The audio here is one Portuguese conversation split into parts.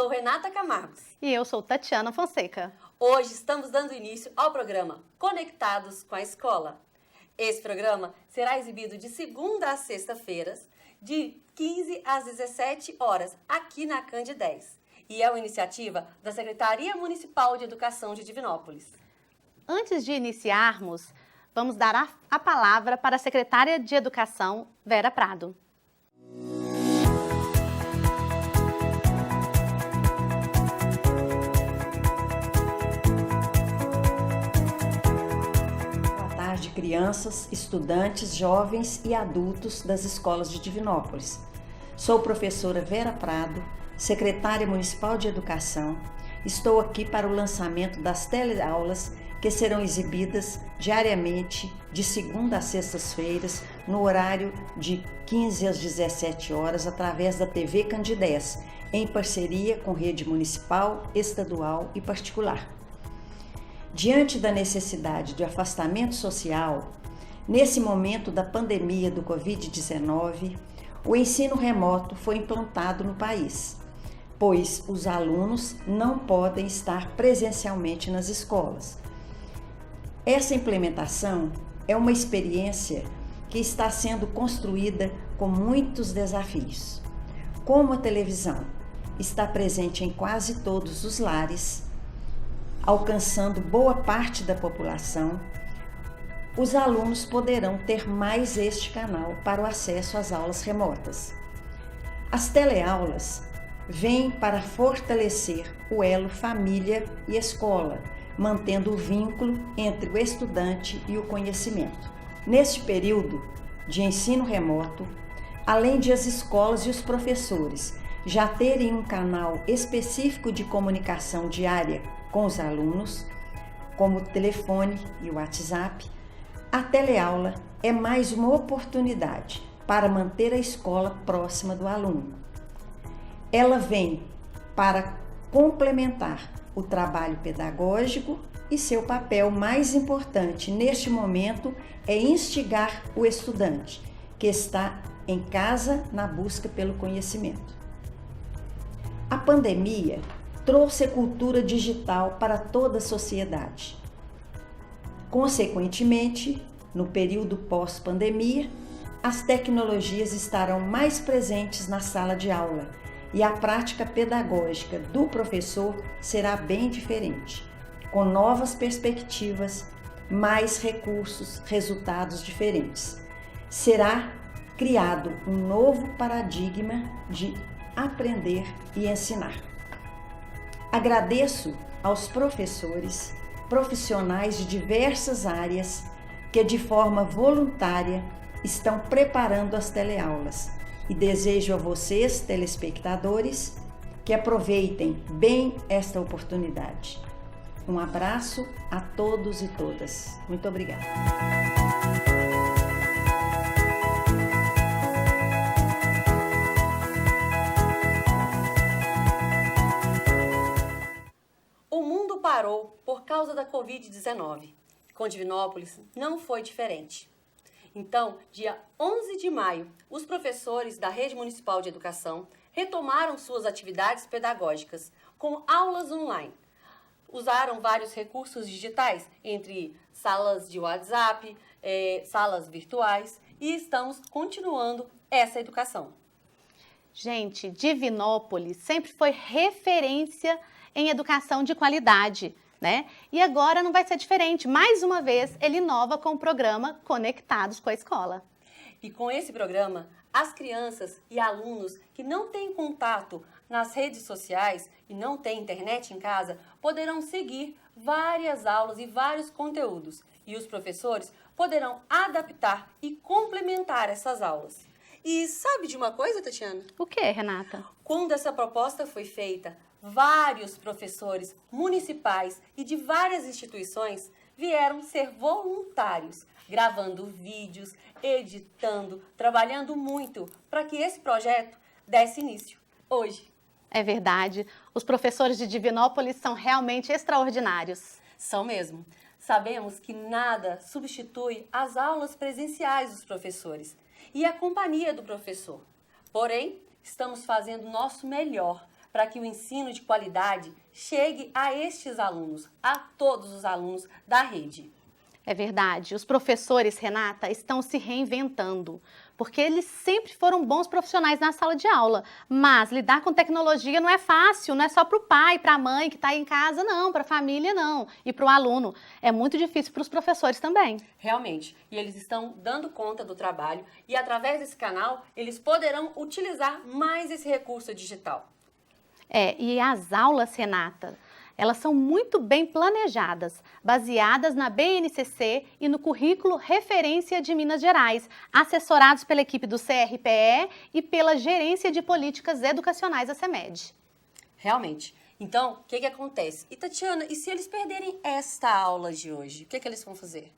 sou Renata Camargos. E eu sou Tatiana Fonseca. Hoje estamos dando início ao programa Conectados com a Escola. Esse programa será exibido de segunda a sexta-feiras, de 15 às 17 horas, aqui na Cand 10. E é uma iniciativa da Secretaria Municipal de Educação de Divinópolis. Antes de iniciarmos, vamos dar a palavra para a secretária de Educação, Vera Prado. Boa tarde, crianças, estudantes, jovens e adultos das escolas de Divinópolis. Sou professora Vera Prado, secretária municipal de Educação. Estou aqui para o lançamento das teleaulas que serão exibidas diariamente de segunda a sextas-feiras, no horário de 15 às 17 horas, através da TV Cand 10, em parceria com rede municipal, estadual e particular. Diante da necessidade de afastamento social, nesse momento da pandemia do Covid-19, o ensino remoto foi implantado no país, pois os alunos não podem estar presencialmente nas escolas. Essa implementação é uma experiência que está sendo construída com muitos desafios. Como a televisão está presente em quase todos os lares, alcançando boa parte da população, os alunos poderão ter mais este canal para o acesso às aulas remotas. As teleaulas vêm para fortalecer o elo família e escola, mantendo o vínculo entre o estudante e o conhecimento. Neste período de ensino remoto, além de as escolas e os professores já terem um canal específico de comunicação diária com os alunos, como o telefone e o WhatsApp, a teleaula é mais uma oportunidade para manter a escola próxima do aluno. Ela vem para complementar o trabalho pedagógico e seu papel mais importante neste momento é instigar o estudante, que está em casa na busca pelo conhecimento. A pandemia trouxe a cultura digital para toda a sociedade. Consequentemente, no período pós-pandemia, as tecnologias estarão mais presentes na sala de aula e a prática pedagógica do professor será bem diferente, com novas perspectivas, mais recursos, resultados diferentes. Será criado um novo paradigma de aprender e ensinar. Agradeço aos professores, profissionais de diversas áreas que de forma voluntária estão preparando as teleaulas e desejo a vocês, telespectadores, que aproveitem bem esta oportunidade. Um abraço a todos e todas. Muito obrigada. O mundo parou por causa da Covid-19. Com Divinópolis não foi diferente. Então, dia 11 de maio, os professores da Rede Municipal de Educação retomaram suas atividades pedagógicas com aulas online. Usaram vários recursos digitais, entre salas de WhatsApp, salas virtuais, e estamos continuando essa educação. Gente, Divinópolis sempre foi referência em educação de qualidade, né? E agora não vai ser diferente. Mais uma vez, ele inova com o programa Conectados com a Escola. E com esse programa, as crianças e alunos que não têm contato nas redes sociais e não têm internet em casa, poderão seguir várias aulas e vários conteúdos. E os professores poderão adaptar e complementar essas aulas. E sabe de uma coisa, Tatiana? O que, Renata? Quando essa proposta foi feita, vários professores municipais e de várias instituições vieram ser voluntários, gravando vídeos, editando, trabalhando muito para que esse projeto desse início hoje. É verdade, os professores de Divinópolis são realmente extraordinários. São mesmo. Sabemos que nada substitui as aulas presenciais dos professores e a companhia do professor. Porém, estamos fazendo o nosso melhor para que o ensino de qualidade chegue a estes alunos, a todos os alunos da rede. É verdade, os professores, Renata, estão se reinventando, porque eles sempre foram bons profissionais na sala de aula, mas lidar com tecnologia não é fácil, não é só para o pai, para a mãe que está em casa, não, para a família não, e para o aluno. É muito difícil para os professores também. Realmente, e eles estão dando conta do trabalho e através desse canal eles poderão utilizar mais esse recurso digital. E as aulas, Renata, elas são muito bem planejadas, baseadas na BNCC e no currículo Referência de Minas Gerais, assessorados pela equipe do CRPE e pela Gerência de Políticas Educacionais da CEMED. Realmente. Então, o que acontece? E Tatiana, e se eles perderem esta aula de hoje, o que eles vão fazer?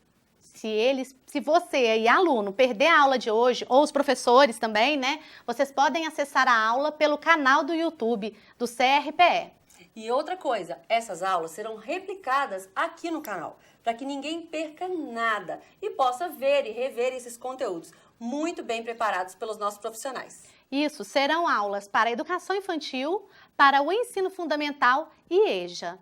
Se você aí, aluno, perder a aula de hoje, ou os professores também, né? Vocês podem acessar a aula pelo canal do YouTube do CRPE. E outra coisa, essas aulas serão replicadas aqui no canal, para que ninguém perca nada e possa ver e rever esses conteúdos muito bem preparados pelos nossos profissionais. Isso, serão aulas para a educação infantil, para o ensino fundamental e EJA,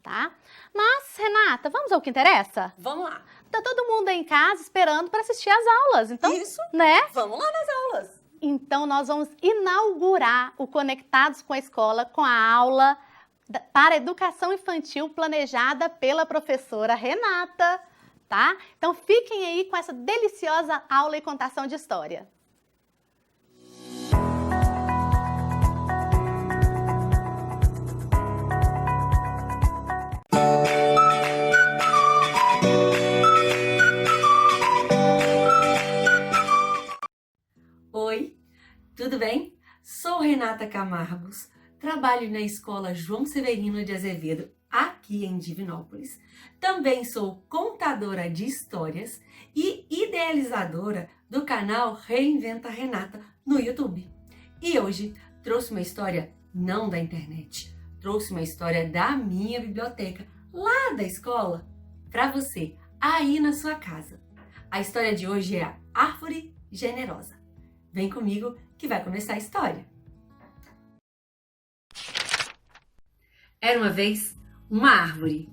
tá? Mas, Renata, vamos ao que interessa? Vamos lá. Tá todo mundo aí em casa esperando para assistir às aulas, então, Isso, né? Vamos lá nas aulas. Então, nós vamos inaugurar o Conectados com a Escola com a aula para educação infantil planejada pela professora Renata, tá? Então fiquem aí com essa deliciosa aula e contação de história. Oi, tudo bem? Sou Renata Camargos. Trabalho na Escola João Severino de Azevedo, aqui em Divinópolis. Também sou contadora de histórias e idealizadora do canal Reinventa Renata no YouTube. E hoje trouxe uma história não da internet, trouxe uma história da minha biblioteca, lá da escola, para você, aí na sua casa. A história de hoje é a Árvore Generosa. Vem comigo que vai começar a história. Era uma vez uma árvore,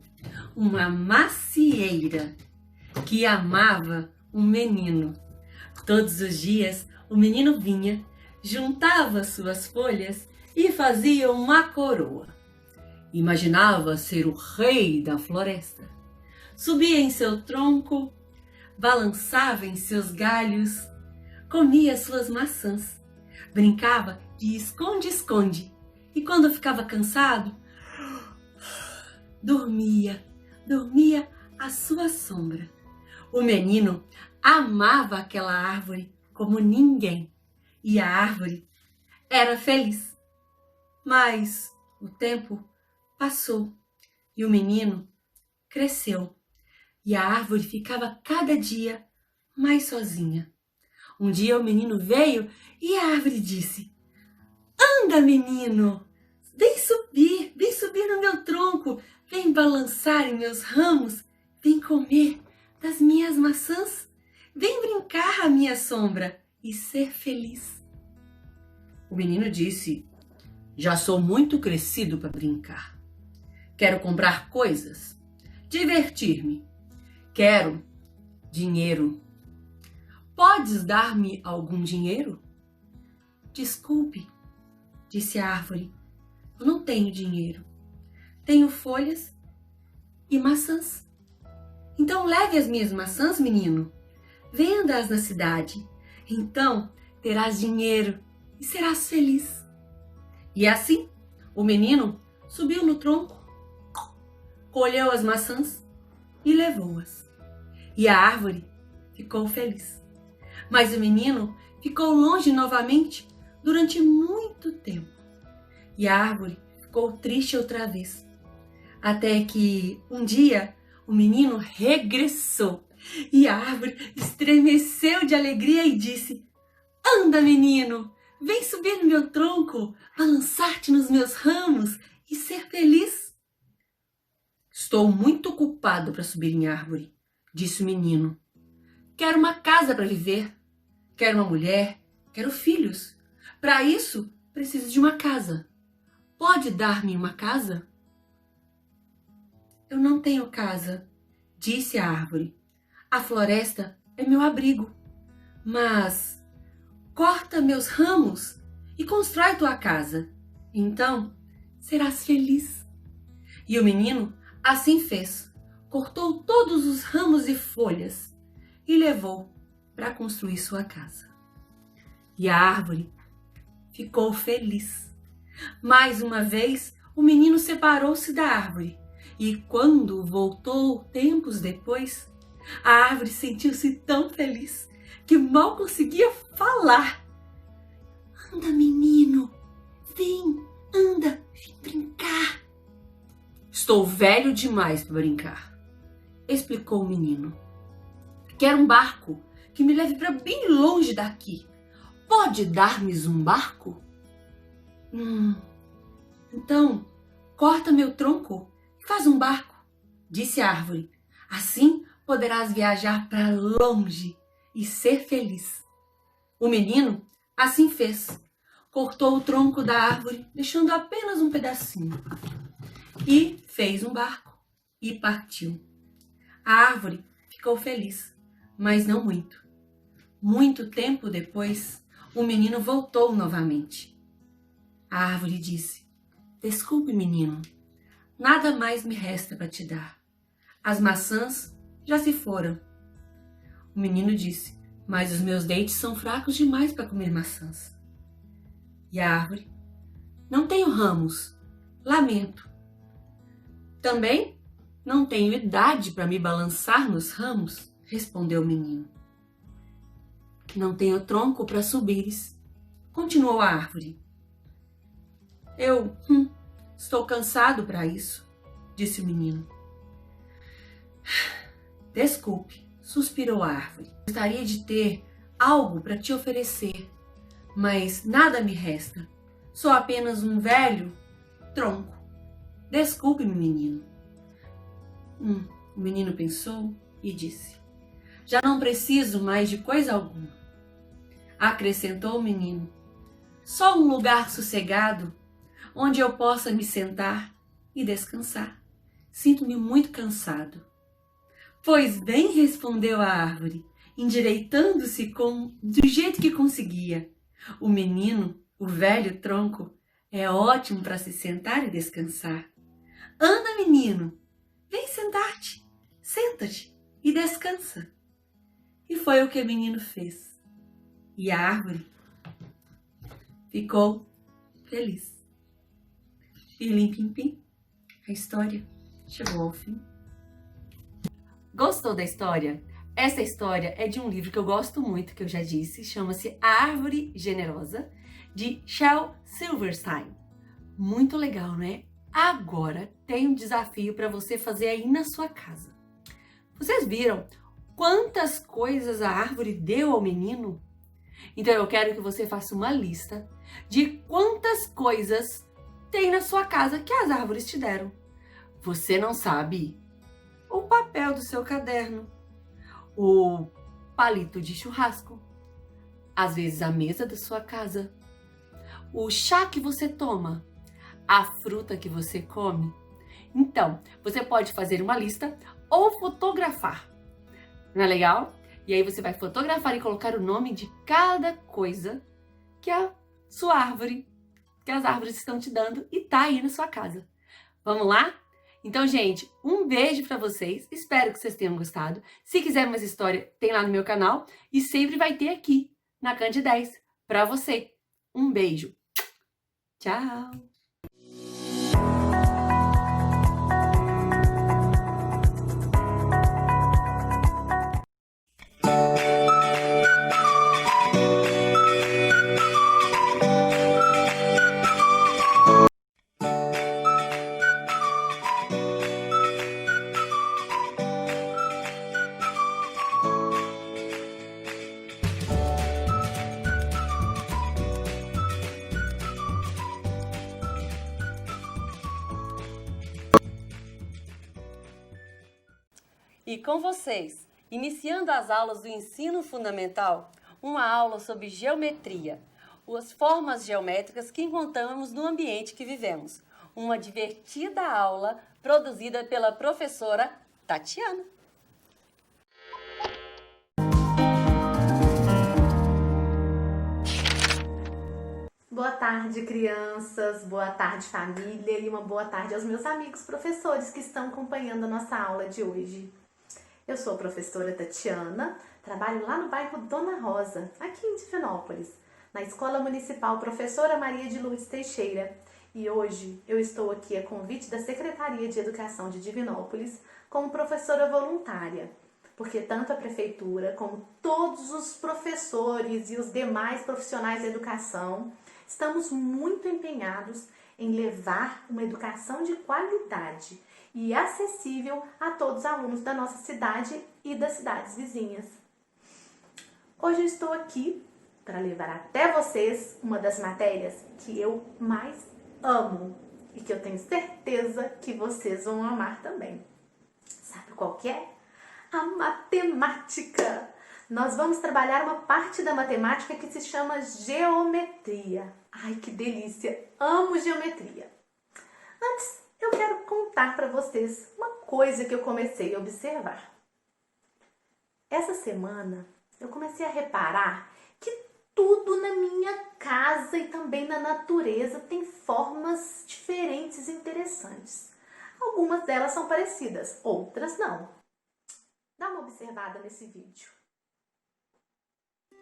uma macieira, que amava um menino. Todos os dias o menino vinha, juntava suas folhas e fazia uma coroa. Imaginava ser o rei da floresta. Subia em seu tronco, balançava em seus galhos, comia suas maçãs, brincava de esconde-esconde e quando ficava cansado, dormia à sua sombra. O menino amava aquela árvore como ninguém e a árvore era feliz. Mas o tempo passou e o menino cresceu e a árvore ficava cada dia mais sozinha. Um dia o menino veio e a árvore disse: "Anda, menino, vem subir no meu tronco, vem balançar em meus ramos, vem comer das minhas maçãs, vem brincar à minha sombra e ser feliz." O menino disse: "Já sou muito crescido para brincar. Quero comprar coisas, divertir-me. Quero dinheiro. Podes dar-me algum dinheiro?" "Desculpe", disse a árvore, "eu não tenho dinheiro. Tenho folhas e maçãs." "Então leve as minhas maçãs, menino. Venda-as na cidade. Então terás dinheiro e serás feliz." E assim, o menino subiu no tronco, colheu as maçãs e levou-as. E a árvore ficou feliz. Mas o menino ficou longe novamente durante muito tempo. E a árvore ficou triste outra vez. Até que um dia o menino regressou e a árvore estremeceu de alegria e disse: "Anda, menino, vem subir no meu tronco, balançar-te nos meus ramos e ser feliz." "Estou muito ocupado para subir em árvore", disse o menino. "Quero uma casa para viver, quero uma mulher, quero filhos. Para isso, preciso de uma casa. pode dar-me uma casa? Eu não tenho casa, disse a árvore. A floresta é meu abrigo. Mas corta meus ramos e constrói tua casa. Então serás feliz. E o menino assim fez. Cortou todos os ramos e folhas e levou para construir sua casa. E a árvore ficou feliz. Mais uma vez, o menino separou-se da árvore. E quando voltou tempos depois, a árvore sentiu-se tão feliz que mal conseguia falar. Anda, menino, vem, anda, vem brincar. Estou velho demais para brincar, explicou o menino. Quero um barco que me leve para bem longe daqui. Pode dar-me um barco? Então, corta meu tronco e faz um barco, disse a árvore. Assim poderás viajar para longe e ser feliz. O menino assim fez. Cortou o tronco da árvore, deixando apenas um pedacinho. E fez um barco e partiu. A árvore ficou feliz, mas não muito. Muito tempo depois, o menino voltou novamente. A árvore disse: Desculpe, menino, nada mais me resta para te dar. As maçãs já se foram. O menino disse: Mas os meus dentes são fracos demais para comer maçãs. E a árvore: Não tenho ramos, lamento. Também não tenho idade para me balançar nos ramos, respondeu o menino. Não tenho tronco para subires, continuou a árvore. Eu estou cansado para isso, disse o menino. Desculpe, suspirou a árvore. Gostaria de ter algo para te oferecer, mas nada me resta. Sou apenas um velho tronco. Desculpe-me, menino. O menino pensou e disse: Já não preciso mais de coisa alguma. Acrescentou o menino: Só um lugar sossegado onde eu possa me sentar e descansar. Sinto-me muito cansado. Pois bem, respondeu a árvore, endireitando-se do jeito que conseguia. O menino, o velho tronco, é ótimo para se sentar e descansar. Anda, menino, vem sentar-te, senta-te e descansa. E foi o que o menino fez. E a árvore ficou feliz. Pilim, pim, pim, a história chegou ao fim. Gostou da história? Essa história é de um livro que eu gosto muito, que eu já disse, chama-se A Árvore Generosa, de Shel Silverstein. Muito legal, né? Agora tem um desafio para você fazer aí na sua casa. Vocês viram quantas coisas a árvore deu ao menino? Então eu quero que você faça uma lista de quantas coisas tem na sua casa que as árvores te deram. Você não sabe? O papel do seu caderno, o palito de churrasco, às vezes a mesa da sua casa, o chá que você toma, a fruta que você come. Então, você pode fazer uma lista ou fotografar. Não é legal? E aí você vai fotografar e colocar o nome de cada coisa que a sua árvore, que as árvores estão te dando e tá aí na sua casa. Vamos lá? Então, gente, um beijo pra vocês. Espero que vocês tenham gostado. Se quiser mais história, tem lá no meu canal e sempre vai ter aqui na Cande 10 pra você. Um beijo. Tchau. E com vocês, iniciando as aulas do ensino fundamental, uma aula sobre geometria. as formas geométricas que encontramos no ambiente que vivemos. Uma divertida aula produzida pela professora Tatiana. Boa tarde, crianças, boa tarde, família, e uma boa tarde aos meus amigos professores que estão acompanhando a nossa aula de hoje. Eu sou a professora Tatiana, trabalho lá no bairro Dona Rosa, aqui em Divinópolis, na Escola Municipal Professora Maria de Lourdes Teixeira. E hoje eu estou aqui a convite da Secretaria de Educação de Divinópolis como professora voluntária, porque tanto a prefeitura como todos os professores e os demais profissionais da educação estamos muito empenhados em levar uma educação de qualidade e acessível a todos os alunos da nossa cidade e das cidades vizinhas. Hoje eu estou aqui para levar até vocês uma das matérias que eu mais amo e que eu tenho certeza que vocês vão amar também. Sabe qual que é? A matemática! Nós vamos trabalhar uma parte da matemática que se chama geometria. Ai, que delícia! Amo geometria! Antes, eu quero contar para vocês uma coisa que eu comecei a observar. Essa semana, eu comecei a reparar que tudo na minha casa e também na natureza tem formas diferentes e interessantes. Algumas delas são parecidas, outras não. Dá uma observada nesse vídeo.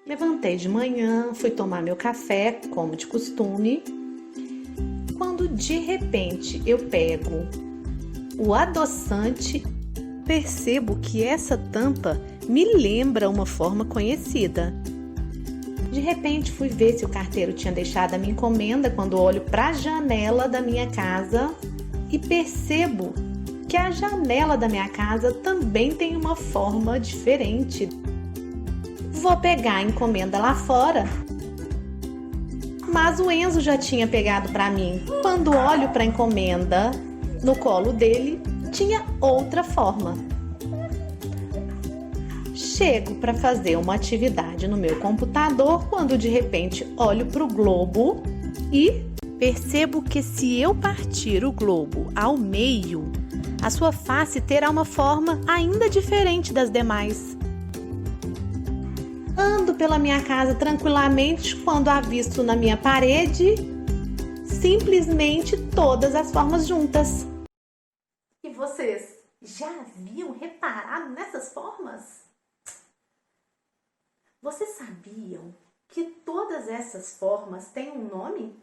Levantei de manhã, fui tomar meu café, como de costume, quando de repente eu pego o adoçante, percebo que essa tampa me lembra uma forma conhecida. De repente fui ver se o carteiro tinha deixado a minha encomenda quando olho para a janela da minha casa e percebo que a janela da minha casa também tem uma forma diferente. Vou pegar a encomenda lá fora, mas o Enzo já tinha pegado para mim. Quando olho para a encomenda, no colo dele tinha outra forma. Chego para fazer uma atividade no meu computador, quando de repente olho para o globo e percebo que se eu partir o globo ao meio, a sua face terá uma forma ainda diferente das demais. Ando pela minha casa tranquilamente quando avisto na minha parede simplesmente todas as formas juntas. E vocês já haviam reparado nessas formas? Vocês sabiam que todas essas formas têm um nome?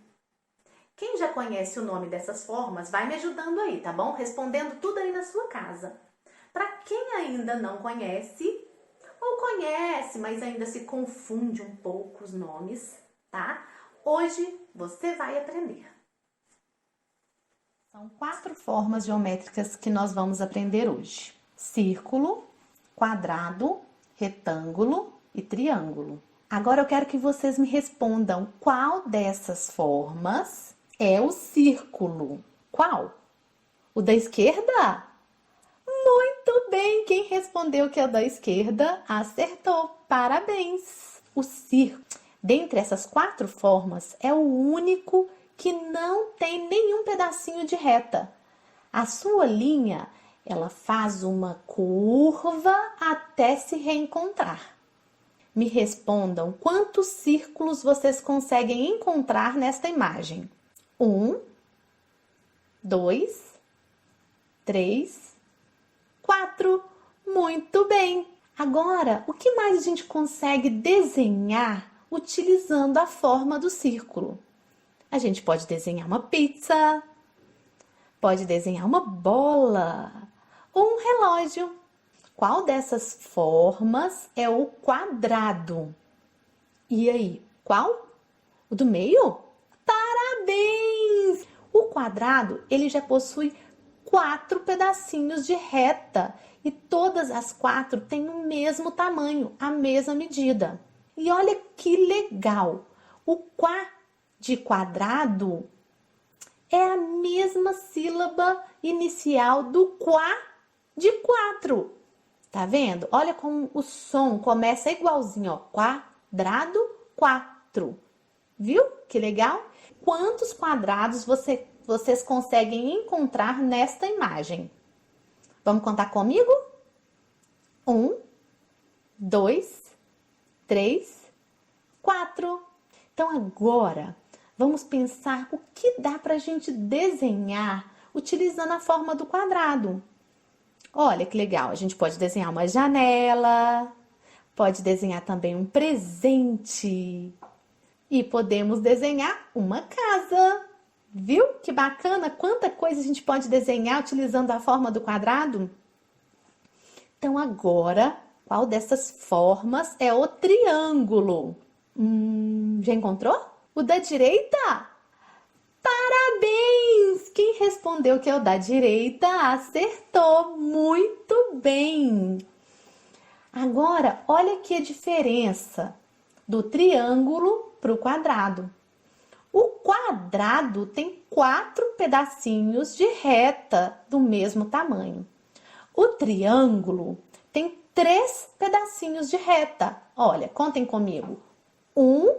Quem já conhece o nome dessas formas, vai me ajudando aí, tá bom? Respondendo tudo aí na sua casa. Para quem ainda não conhece, ou conhece, mas ainda se confunde um pouco os nomes, tá? Hoje você vai aprender. São 4 formas geométricas que nós vamos aprender hoje: círculo, quadrado, retângulo e triângulo. Agora eu quero que vocês me respondam qual dessas formas é o círculo. Qual? O da esquerda? Muito bem! Quem respondeu que é o da esquerda acertou. Parabéns! O círculo, dentre essas 4 formas, é o único que não tem nenhum pedacinho de reta. A sua linha, ela faz uma curva até se reencontrar. Me respondam quantos círculos vocês conseguem encontrar nesta imagem. 1, 2, 3, 4. Muito bem! Agora, o que mais a gente consegue desenhar utilizando a forma do círculo? A gente pode desenhar uma pizza, pode desenhar uma bola ou um relógio. Qual dessas formas é o quadrado? E aí, qual? O do meio? Parabéns! O quadrado, ele já possui 4 pedacinhos de reta e todas as 4 têm o mesmo tamanho, a mesma medida. E olha que legal! O quá de quadrado é a mesma sílaba inicial do quá de 4. Tá vendo? Olha como o som começa igualzinho, ó. Quadrado, 4. Viu? Que legal? Quantos quadrados vocês conseguem encontrar nesta imagem? Vamos contar comigo? 1, 2, 3, 4. Então agora vamos pensar o que dá para a gente desenhar utilizando a forma do quadrado. Olha que legal, a gente pode desenhar uma janela, pode desenhar também um presente e podemos desenhar uma casa. Viu que bacana? Quanta coisa a gente pode desenhar utilizando a forma do quadrado? Então agora, qual dessas formas é o triângulo? Já encontrou? O da direita? Parabéns! Quem respondeu que é o da direita acertou. Muito bem! Agora, olha aqui a diferença do triângulo para o quadrado. O quadrado tem 4 pedacinhos de reta do mesmo tamanho. O triângulo tem 3 pedacinhos de reta. Olha, contem comigo. 1,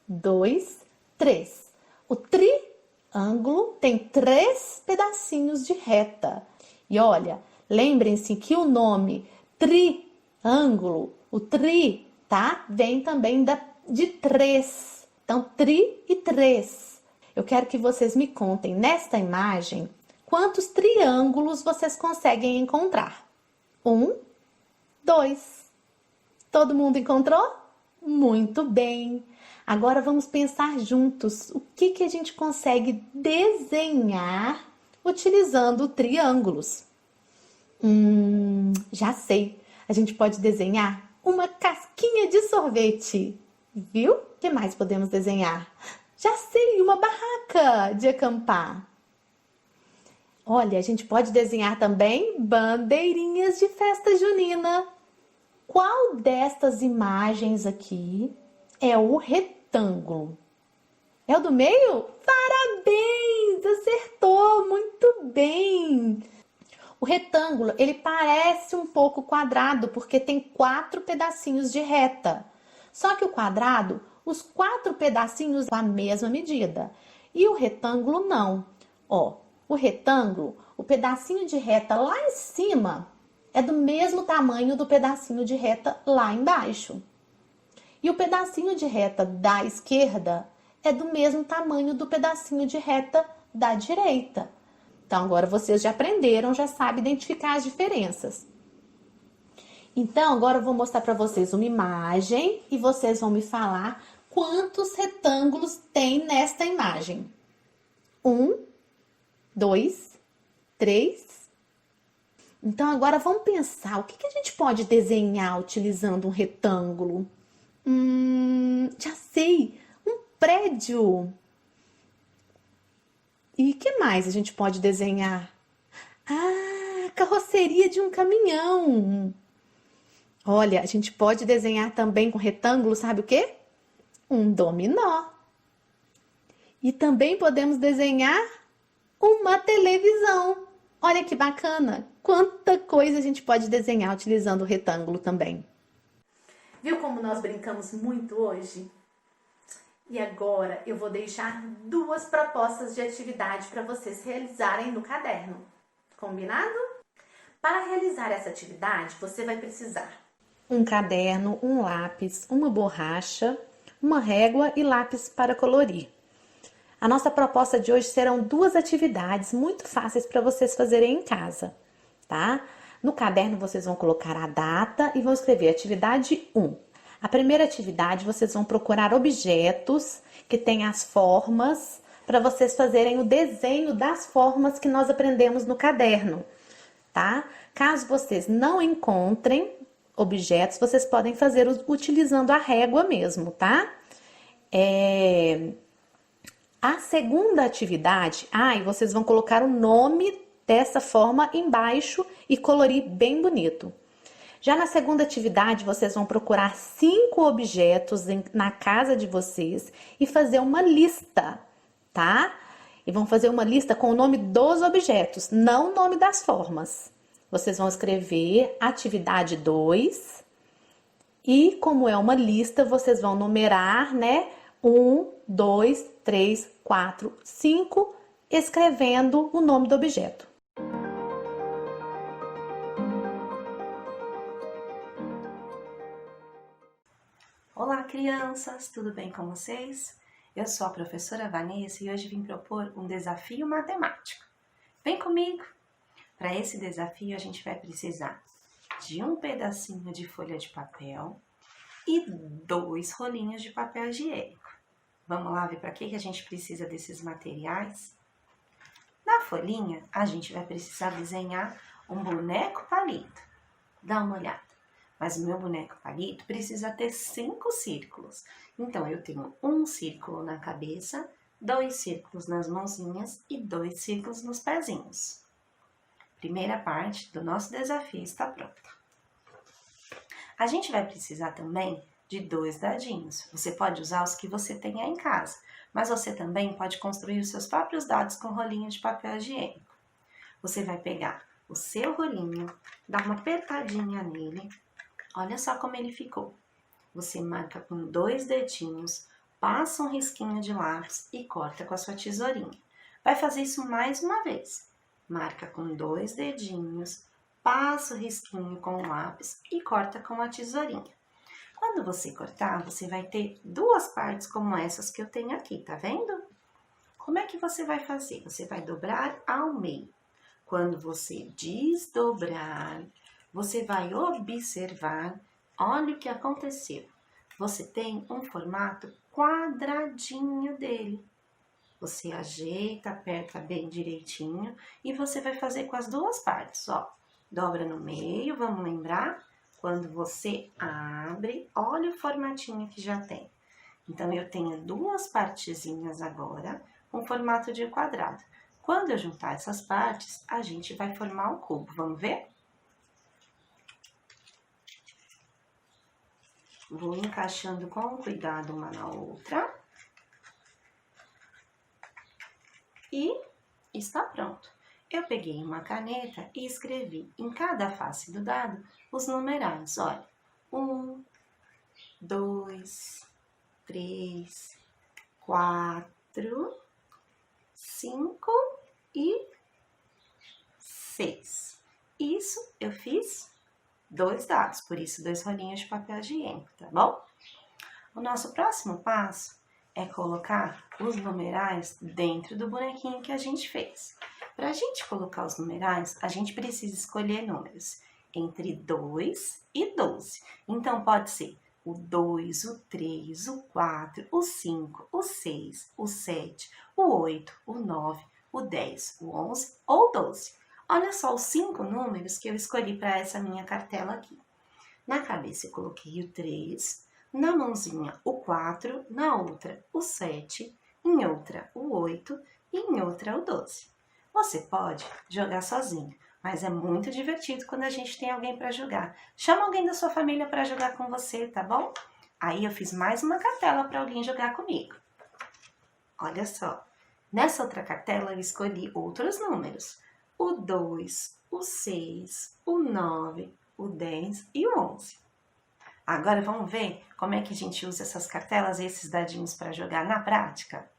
2, 3. O triângulo tem 3 pedacinhos de reta. E olha, lembrem-se que o nome triângulo, o tri, tá? Vem também de 3. Então, tri e 3. Eu quero que vocês me contem nesta imagem quantos triângulos vocês conseguem encontrar. 1, 2. Todo mundo encontrou? Muito bem. Agora vamos pensar juntos o que a gente consegue desenhar utilizando triângulos. Já sei. A gente pode desenhar uma casquinha de sorvete. Viu? O que mais podemos desenhar? Já sei, uma barraca de acampar. Olha, a gente pode desenhar também bandeirinhas de festa junina. Qual destas imagens aqui é o retângulo? É o do meio? Parabéns! Acertou! Muito bem! O retângulo, ele parece um pouco quadrado, porque tem 4 pedacinhos de reta. Só que o quadrado, os 4 pedacinhos são a mesma medida. E o retângulo não. Ó, o retângulo, o pedacinho de reta lá em cima é do mesmo tamanho do pedacinho de reta lá embaixo. E o pedacinho de reta da esquerda é do mesmo tamanho do pedacinho de reta da direita. Então, agora vocês já aprenderam, já sabem identificar as diferenças. Então, agora eu vou mostrar para vocês uma imagem e vocês vão me falar quantos retângulos tem nesta imagem. 1, 2, 3. Então, agora vamos pensar, o que a gente pode desenhar utilizando um retângulo? Já sei, um prédio. E o que mais a gente pode desenhar? Ah, carroceria de um caminhão. Olha, a gente pode desenhar também com retângulo, sabe o quê? Um dominó. E também podemos desenhar uma televisão. Olha que bacana! Quanta coisa a gente pode desenhar utilizando o retângulo também. Viu como nós brincamos muito hoje? E agora eu vou deixar 2 propostas de atividade para vocês realizarem no caderno. Combinado? Para realizar essa atividade, você vai precisar um caderno, um lápis, uma borracha, uma régua e lápis para colorir. A nossa proposta de hoje serão 2 atividades muito fáceis para vocês fazerem em casa, tá? No caderno vocês vão colocar a data e vão escrever atividade 1. A primeira atividade vocês vão procurar objetos que têm as formas para vocês fazerem o desenho das formas que nós aprendemos no caderno, tá? Caso vocês não encontrem objetos, vocês podem fazer utilizando a régua mesmo, tá? A segunda atividade, e vocês vão colocar o nome dessa forma embaixo e colorir bem bonito. Já na segunda atividade, vocês vão procurar 5 objetos na casa de vocês e fazer uma lista, tá? E vão fazer uma lista com o nome dos objetos, não o nome das formas. Vocês vão escrever atividade 2 e, como é uma lista, vocês vão numerar, né, 1, 2, 3, 4, 5, escrevendo o nome do objeto. Olá, crianças! Tudo bem com vocês? Eu sou a professora Vanessa e hoje vim propor um desafio matemático. Vem comigo! Para esse desafio, a gente vai precisar de um pedacinho de folha de papel e 2 rolinhos de papel higiênico. Vamos lá ver para que a gente precisa desses materiais? Na folhinha, a gente vai precisar desenhar um boneco palito. Dá uma olhada. Mas o meu boneco palito precisa ter 5 círculos. Então, eu tenho um círculo na cabeça, 2 círculos nas mãozinhas e 2 círculos nos pezinhos. Primeira parte do nosso desafio está pronta. A gente vai precisar também de 2 dadinhos. Você pode usar os que você tenha em casa, mas você também pode construir os seus próprios dados com rolinho de papel higiênico. Você vai pegar o seu rolinho, dar uma apertadinha nele. Olha só como ele ficou. Você marca com 2 dedinhos, passa um risquinho de lápis e corta com a sua tesourinha. Vai fazer isso mais uma vez. Marca com 2 dedinhos, passa o risquinho com o lápis e corta com a tesourinha. Quando você cortar, você vai ter 2 partes como essas que eu tenho aqui, tá vendo? Como é que você vai fazer? Você vai dobrar ao meio. Quando você desdobrar, você vai observar, olha o que aconteceu. Você tem um formato quadradinho dele. Você ajeita, aperta bem direitinho e você vai fazer com as 2 partes, ó. Dobra no meio, vamos lembrar? Quando você abre, olha o formatinho que já tem. Então, eu tenho 2 partezinhas agora com formato de quadrado. Quando eu juntar essas partes, a gente vai formar um cubo. Vamos ver? Vou encaixando com cuidado uma na outra. E está pronto. Eu peguei uma caneta e escrevi em cada face do dado os numerais. Olha, 1, 2, 3, 4, 5 e 6. Isso eu fiz 2 dados, por isso 2 rolinhos de papel higiênico, tá bom? O nosso próximo passo é colocar os numerais dentro do bonequinho que a gente fez. Para a gente colocar os numerais, a gente precisa escolher números entre 2 e 12. Então, pode ser o 2, o 3, o 4, o 5, o 6, o 7, o 8, o 9, o 10, o 11 ou 12. Olha só os 5 números que eu escolhi para essa minha cartela aqui. Na cabeça eu coloquei o 3, na mãozinha o 4, na outra o 7, em outra o 8 e em outra o 12. Você pode jogar sozinho, mas é muito divertido quando a gente tem alguém para jogar. Chama alguém da sua família para jogar com você, tá bom? Aí eu fiz mais uma cartela para alguém jogar comigo. Olha só, nessa outra cartela eu escolhi outros números. O 2, o 6, o 9, o 10 e o 11. Agora vamos ver como é que a gente usa essas cartelas e esses dadinhos para jogar na prática?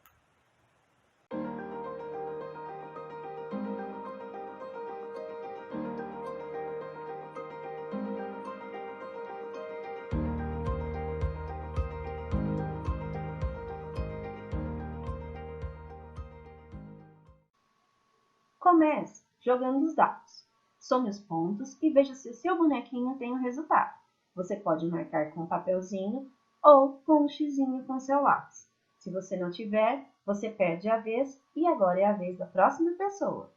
Comece jogando os dados. Some os pontos e veja se o seu bonequinho tem o resultado. Você pode marcar com um papelzinho ou com um xizinho com seu lápis. Se você não tiver, você perde a vez e agora é a vez da próxima pessoa.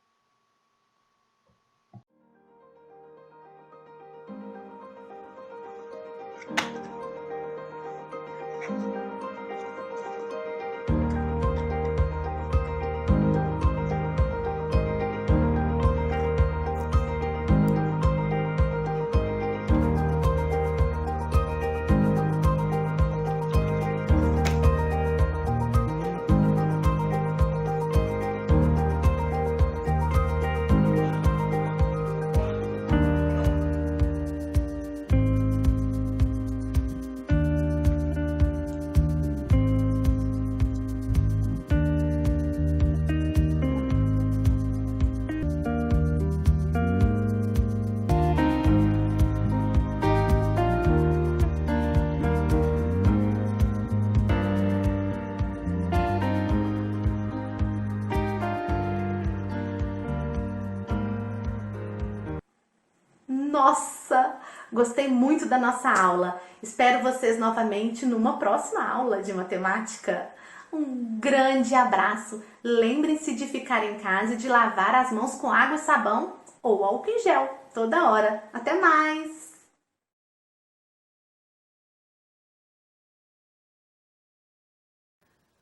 Nossa, gostei muito da nossa aula. Espero vocês novamente numa próxima aula de matemática. Um grande abraço. Lembrem-se de ficar em casa e de lavar as mãos com água e sabão ou álcool em gel toda hora. Até mais!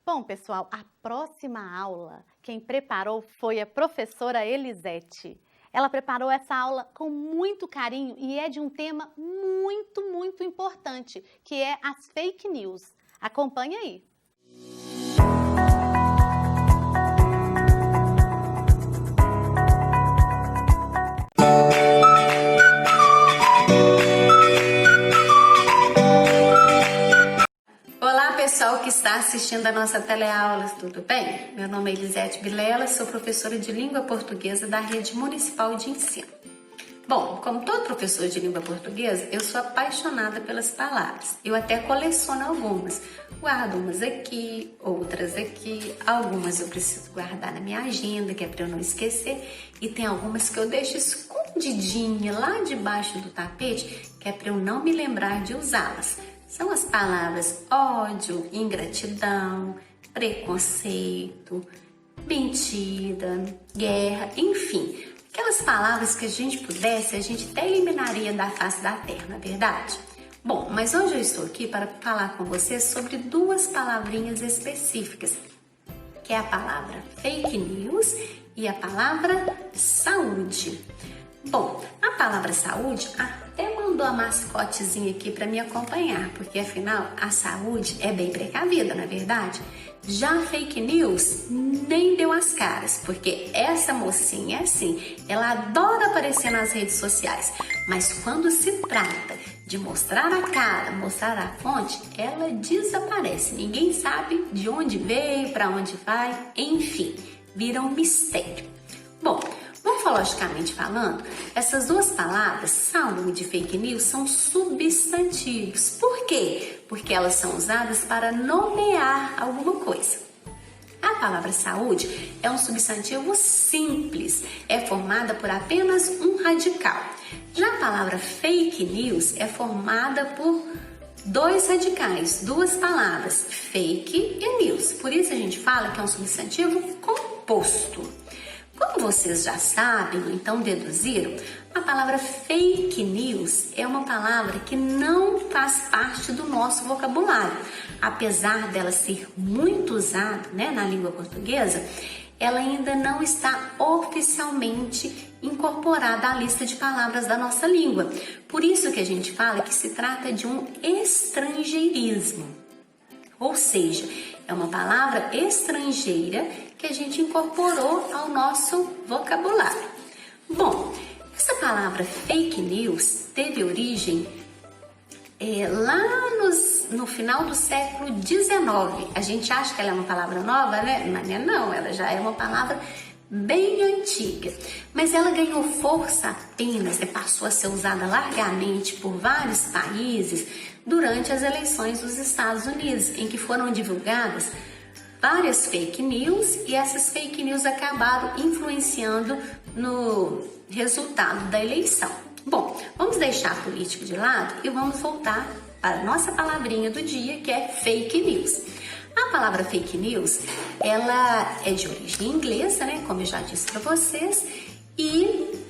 Bom, pessoal, a próxima aula, quem preparou foi a professora Elisete. Ela preparou essa aula com muito carinho e é de um tema muito importante, que é as fake news. Acompanhe aí. Olá, pessoal que está assistindo a nossa teleaula, tudo bem? Meu nome é Elisete Vilela, sou professora de língua portuguesa da Rede Municipal de Ensino. Bom, como todo professor de língua portuguesa, eu sou apaixonada pelas palavras. Eu até coleciono algumas. Guardo umas aqui, outras aqui. Algumas eu preciso guardar na minha agenda, que é para eu não esquecer. E tem algumas que eu deixo escondidinha lá debaixo do tapete, que é para eu não me lembrar de usá-las. São as palavras ódio, ingratidão, preconceito, mentira, guerra, enfim. Aquelas palavras que a gente pudesse, a gente até eliminaria da face da terra, não é verdade? Bom, mas hoje eu estou aqui para falar com vocês sobre duas palavrinhas específicas, que é a palavra fake news e a palavra saúde. Bom, a palavra saúde até mandou a mascotezinha aqui para me acompanhar, porque afinal a saúde é bem precavida, não é verdade? Já a fake news nem deu as caras, porque essa mocinha é assim, ela adora aparecer nas redes sociais, mas quando se trata de mostrar a cara, mostrar a fonte, ela desaparece. Ninguém sabe de onde veio, para onde vai, enfim, vira um mistério. Bom, morfologicamente falando, essas duas palavras, saúde e fake news, são substantivos. Por quê? Porque elas são usadas para nomear alguma coisa. A palavra saúde é um substantivo simples, é formada por apenas um radical. Já a palavra fake news é formada por dois radicais, duas palavras, fake e news. Por isso a gente fala que é um substantivo composto. Como vocês já sabem, ou então deduziram, a palavra fake news é uma palavra que não faz parte do nosso vocabulário. Apesar dela ser muito usada, na língua portuguesa, ela ainda não está oficialmente incorporada à lista de palavras da nossa língua. Por isso que a gente fala que se trata de um estrangeirismo. Ou seja, é uma palavra estrangeira que a gente incorporou ao nosso vocabulário. Bom, essa palavra fake news teve origem lá no final do século XIX. A gente acha que ela é uma palavra nova, né? Não, ela já é uma palavra bem antiga. Mas ela ganhou força apenas, passou a ser usada largamente por vários países durante as eleições dos Estados Unidos, em que foram divulgadas várias fake news e essas fake news acabaram influenciando no resultado da eleição. Bom, vamos deixar a política de lado e vamos voltar para a nossa palavrinha do dia, que é fake news. A palavra fake news, ela é de origem inglesa, como eu já disse para vocês, e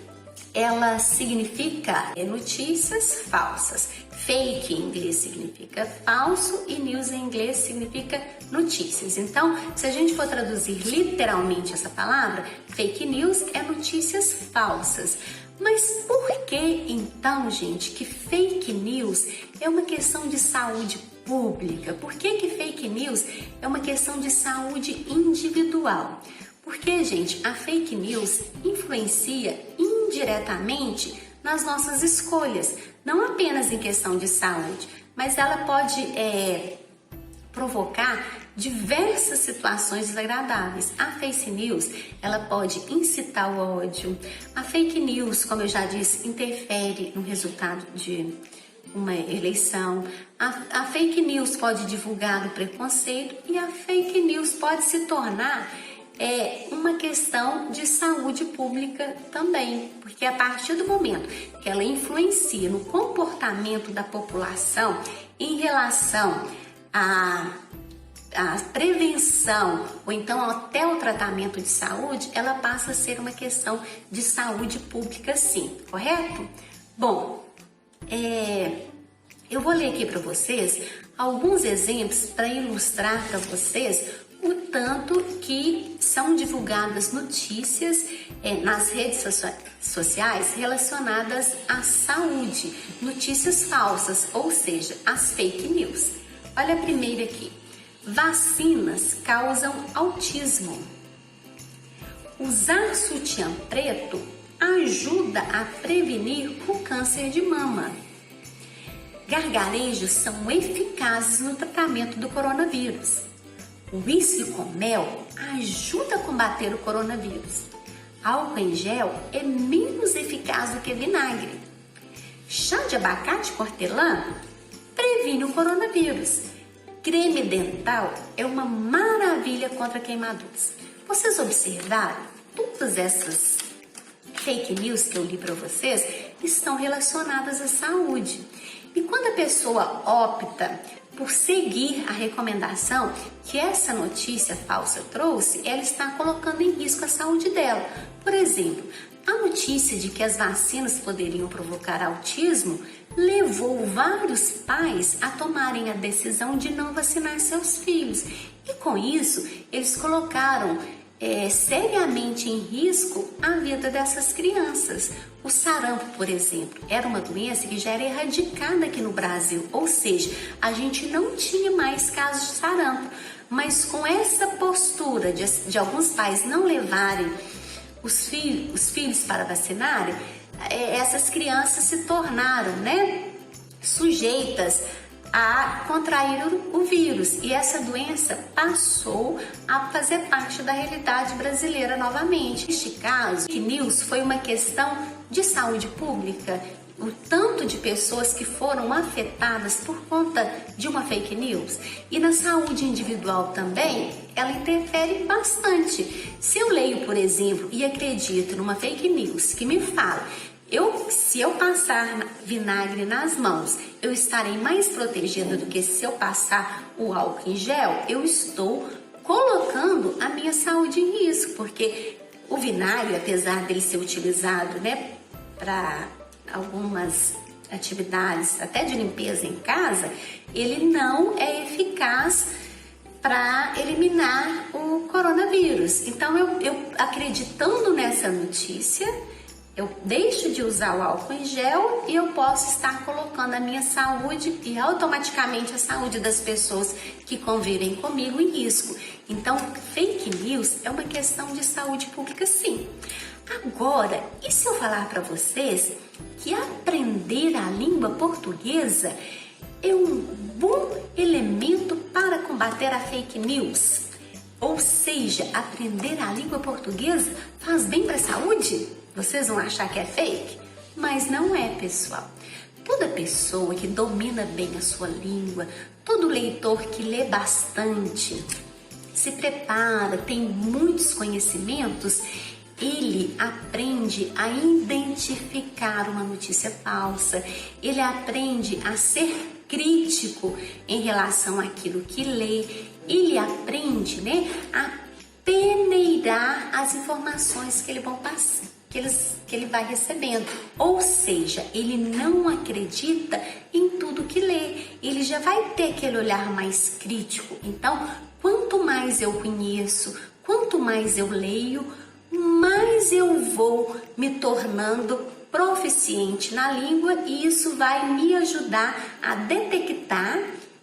ela significa notícias falsas. Fake em inglês significa falso e news em inglês significa notícias. Então, se a gente for traduzir literalmente essa palavra, fake news é notícias falsas. Mas por que então, gente, que fake news é uma questão de saúde pública? Por que fake news é uma questão de saúde individual? Porque, gente, a fake news influencia indiretamente nas nossas escolhas, não apenas em questão de saúde, mas ela pode provocar diversas situações desagradáveis. A fake news, ela pode incitar o ódio. A fake news, como eu já disse, interfere no resultado de uma eleição. A fake news pode divulgar o preconceito e a fake news pode se tornar é uma questão de saúde pública também, porque a partir do momento que ela influencia no comportamento da população em relação à prevenção ou então até o tratamento de saúde, ela passa a ser uma questão de saúde pública, sim, correto? Bom, eu vou ler aqui para vocês alguns exemplos para ilustrar para vocês o tanto que são divulgadas notícias nas redes sociais relacionadas à saúde, notícias falsas, ou seja, as fake news. Olha a primeira aqui. Vacinas causam autismo. Usar sutiã preto ajuda a prevenir o câncer de mama. Gargarejos são eficazes no tratamento do coronavírus. O uísque com mel ajuda a combater o coronavírus. Álcool em gel é menos eficaz do que vinagre. Chá de abacate com hortelã previne o coronavírus. Creme dental é uma maravilha contra queimaduras. Vocês observaram? Todas essas fake news que eu li para vocês estão relacionadas à saúde. E quando a pessoa opta por seguir a recomendação que essa notícia falsa trouxe, ela está colocando em risco a saúde dela. Por exemplo, a notícia de que as vacinas poderiam provocar autismo levou vários pais a tomarem a decisão de não vacinar seus filhos. E com isso, eles colocaram seriamente em risco a vida dessas crianças. O sarampo, por exemplo, era uma doença que já era erradicada aqui no Brasil, ou seja, a gente não tinha mais casos de sarampo. Mas com essa postura de alguns pais não levarem os filhos para vacinarem, essas crianças se tornaram, sujeitas a contrair o vírus, e essa doença passou a fazer parte da realidade brasileira novamente. Neste caso, fake news foi uma questão de saúde pública, o tanto de pessoas que foram afetadas por conta de uma fake news. E na saúde individual também, ela interfere bastante. Se eu leio, por exemplo, e acredito numa fake news que me fala se eu passar vinagre nas mãos, eu estarei mais protegida do que se eu passar o álcool em gel, eu estou colocando a minha saúde em risco, porque o vinagre, apesar dele ser utilizado, para algumas atividades, até de limpeza em casa, ele não é eficaz para eliminar o coronavírus. Então, eu acreditando nessa notícia, eu deixo de usar o álcool em gel e eu posso estar colocando a minha saúde e automaticamente a saúde das pessoas que convivem comigo em risco. Então, fake news é uma questão de saúde pública, sim. Agora, e se eu falar para vocês que aprender a língua portuguesa é um bom elemento para combater a fake news? Ou seja, aprender a língua portuguesa faz bem para a saúde? Vocês vão achar que é fake? Mas não é, pessoal. Toda pessoa que domina bem a sua língua, todo leitor que lê bastante, se prepara, tem muitos conhecimentos, ele aprende a identificar uma notícia falsa, ele aprende a ser crítico em relação àquilo que lê, ele aprende, a peneirar as informações que ele vai recebendo. Ou seja, ele não acredita em tudo que lê, ele já vai ter aquele olhar mais crítico. Então, quanto mais eu conheço, quanto mais eu leio, mais eu vou me tornando proficiente na língua, e isso vai me ajudar a detectar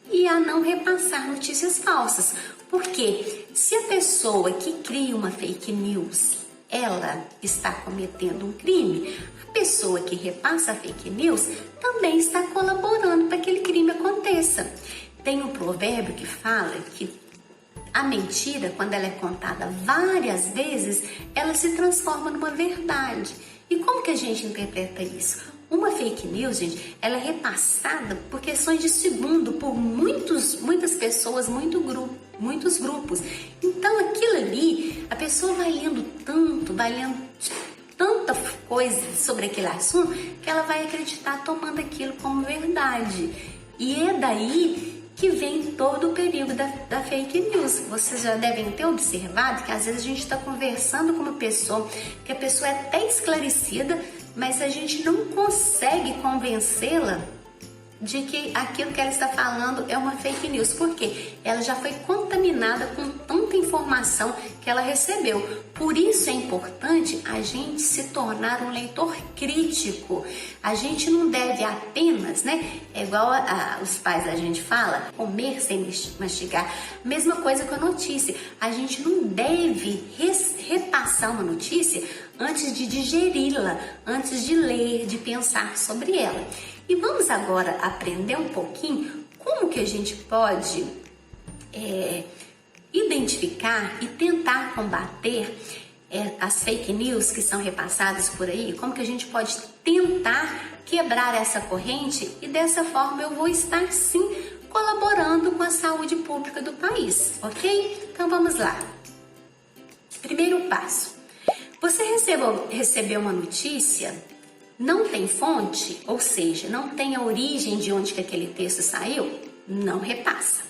e a não repassar notícias falsas. Porque se a pessoa que cria uma fake news, ela está cometendo um crime, a pessoa que repassa a fake news também está colaborando para que aquele crime aconteça. Tem um provérbio que fala que a mentira, quando ela é contada várias vezes, ela se transforma numa verdade. E como que a gente interpreta isso? Uma fake news, gente, ela é repassada por questões de segundo, por muitas pessoas, muitos grupos. Então, aquilo ali, a pessoa vai lendo tanto, vai lendo tanta coisa sobre aquele assunto, que ela vai acreditar tomando aquilo como verdade. E é daí que vem todo o perigo da fake news. Vocês já devem ter observado que às vezes a gente está conversando com uma pessoa, que a pessoa é até esclarecida, mas a gente não consegue convencê-la de que aquilo que ela está falando é uma fake news. Por quê? Ela já foi contaminada com tanta informação que ela recebeu. Por isso é importante a gente se tornar um leitor crítico. A gente não deve apenas, é igual os pais da gente fala, comer sem mastigar. Mesma coisa com a notícia. A gente não deve repassar uma notícia antes de digeri-la, antes de ler, de pensar sobre ela. E vamos agora aprender um pouquinho como que a gente pode identificar e tentar combater as fake news que são repassadas por aí, como que a gente pode tentar quebrar essa corrente e dessa forma eu vou estar sim colaborando com a saúde pública do país, ok? Então vamos lá. Primeiro passo. Você recebeu uma notícia, não tem fonte, ou seja, não tem a origem de onde que aquele texto saiu, não repassa.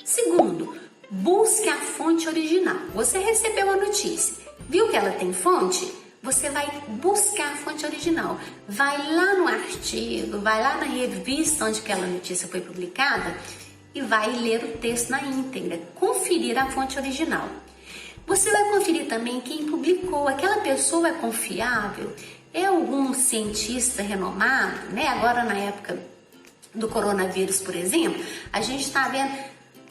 Segundo, busque a fonte original. Você recebeu a notícia, viu que ela tem fonte? Você vai buscar a fonte original. Vai lá no artigo, vai lá na revista onde aquela notícia foi publicada e vai ler o texto na íntegra, conferir a fonte original. Você vai conferir também quem publicou, aquela pessoa é confiável? É algum cientista renomado, Agora na época do coronavírus, por exemplo, a gente está vendo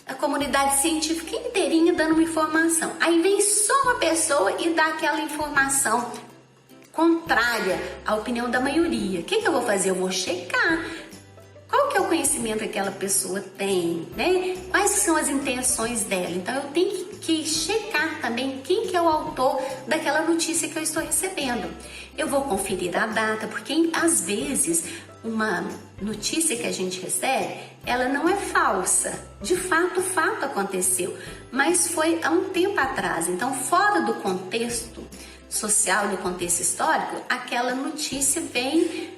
a comunidade científica inteirinha dando uma informação. Aí vem só uma pessoa e dá aquela informação contrária à opinião da maioria. O que eu vou fazer? Eu vou checar. Qual que é o conhecimento que aquela pessoa tem, Quais são as intenções dela? Então eu tenho que checar também quem que é o autor daquela notícia que eu estou recebendo. Eu vou conferir a data, porque às vezes uma notícia que a gente recebe, ela não é falsa. De fato, o fato aconteceu, mas foi há um tempo atrás. Então, fora do contexto social, do contexto histórico, aquela notícia vem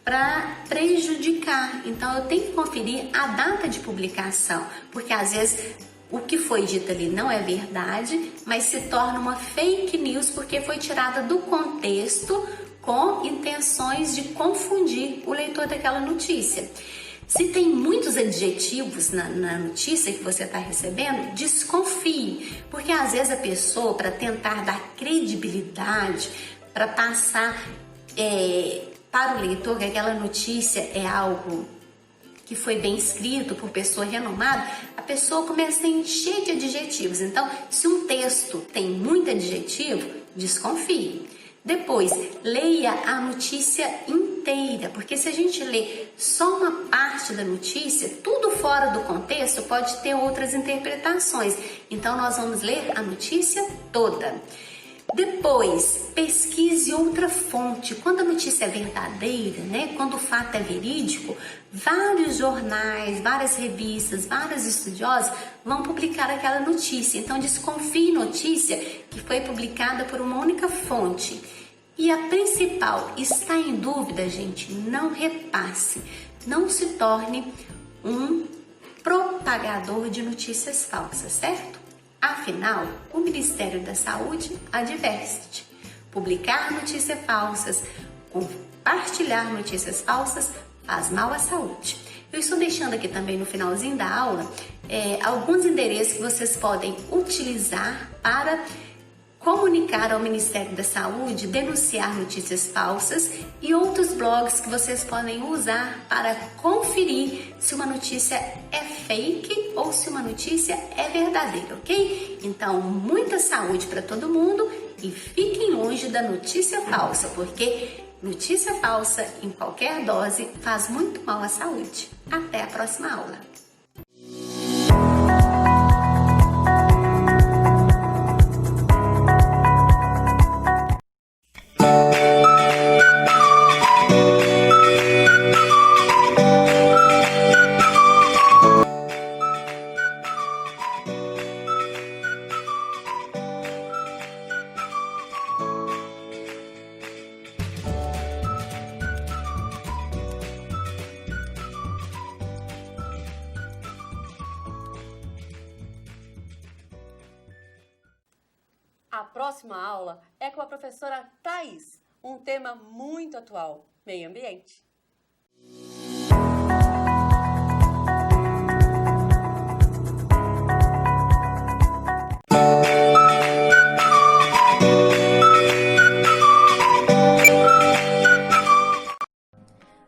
para prejudicar. Então eu tenho que conferir a data de publicação, porque às vezes o que foi dito ali não é verdade, mas se torna uma fake news porque foi tirada do contexto com intenções de confundir o leitor daquela notícia. Se tem muitos adjetivos na notícia que você está recebendo, desconfie, porque às vezes a pessoa, para tentar dar credibilidade, para passar para o leitor que aquela notícia é algo que foi bem escrito por pessoa renomada, a pessoa começa a encher de adjetivos. Então, se um texto tem muito adjetivo, desconfie. Depois, leia a notícia inteira, porque se a gente lê só uma parte da notícia, tudo fora do contexto pode ter outras interpretações. Então, nós vamos ler a notícia toda. Depois, pesquise outra fonte. Quando a notícia é verdadeira, quando o fato é verídico, vários jornais, várias revistas, vários estudiosos vão publicar aquela notícia. Então, desconfie em notícia que foi publicada por uma única fonte. E a principal, está em dúvida, gente, não repasse. Não se torne um propagador de notícias falsas, certo? Afinal, o Ministério da Saúde adverte: publicar notícias falsas, compartilhar notícias falsas faz mal à saúde. Eu estou deixando aqui também no finalzinho da aula alguns endereços que vocês podem utilizar para comunicar ao Ministério da Saúde, denunciar notícias falsas e outros blogs que vocês podem usar para conferir se uma notícia é fake ou se uma notícia é verdadeira, ok? Então, muita saúde para todo mundo e fiquem longe da notícia falsa, porque notícia falsa em qualquer dose faz muito mal à saúde. Até a próxima aula! A próxima aula é com a professora Thaís, um tema muito atual, meio ambiente.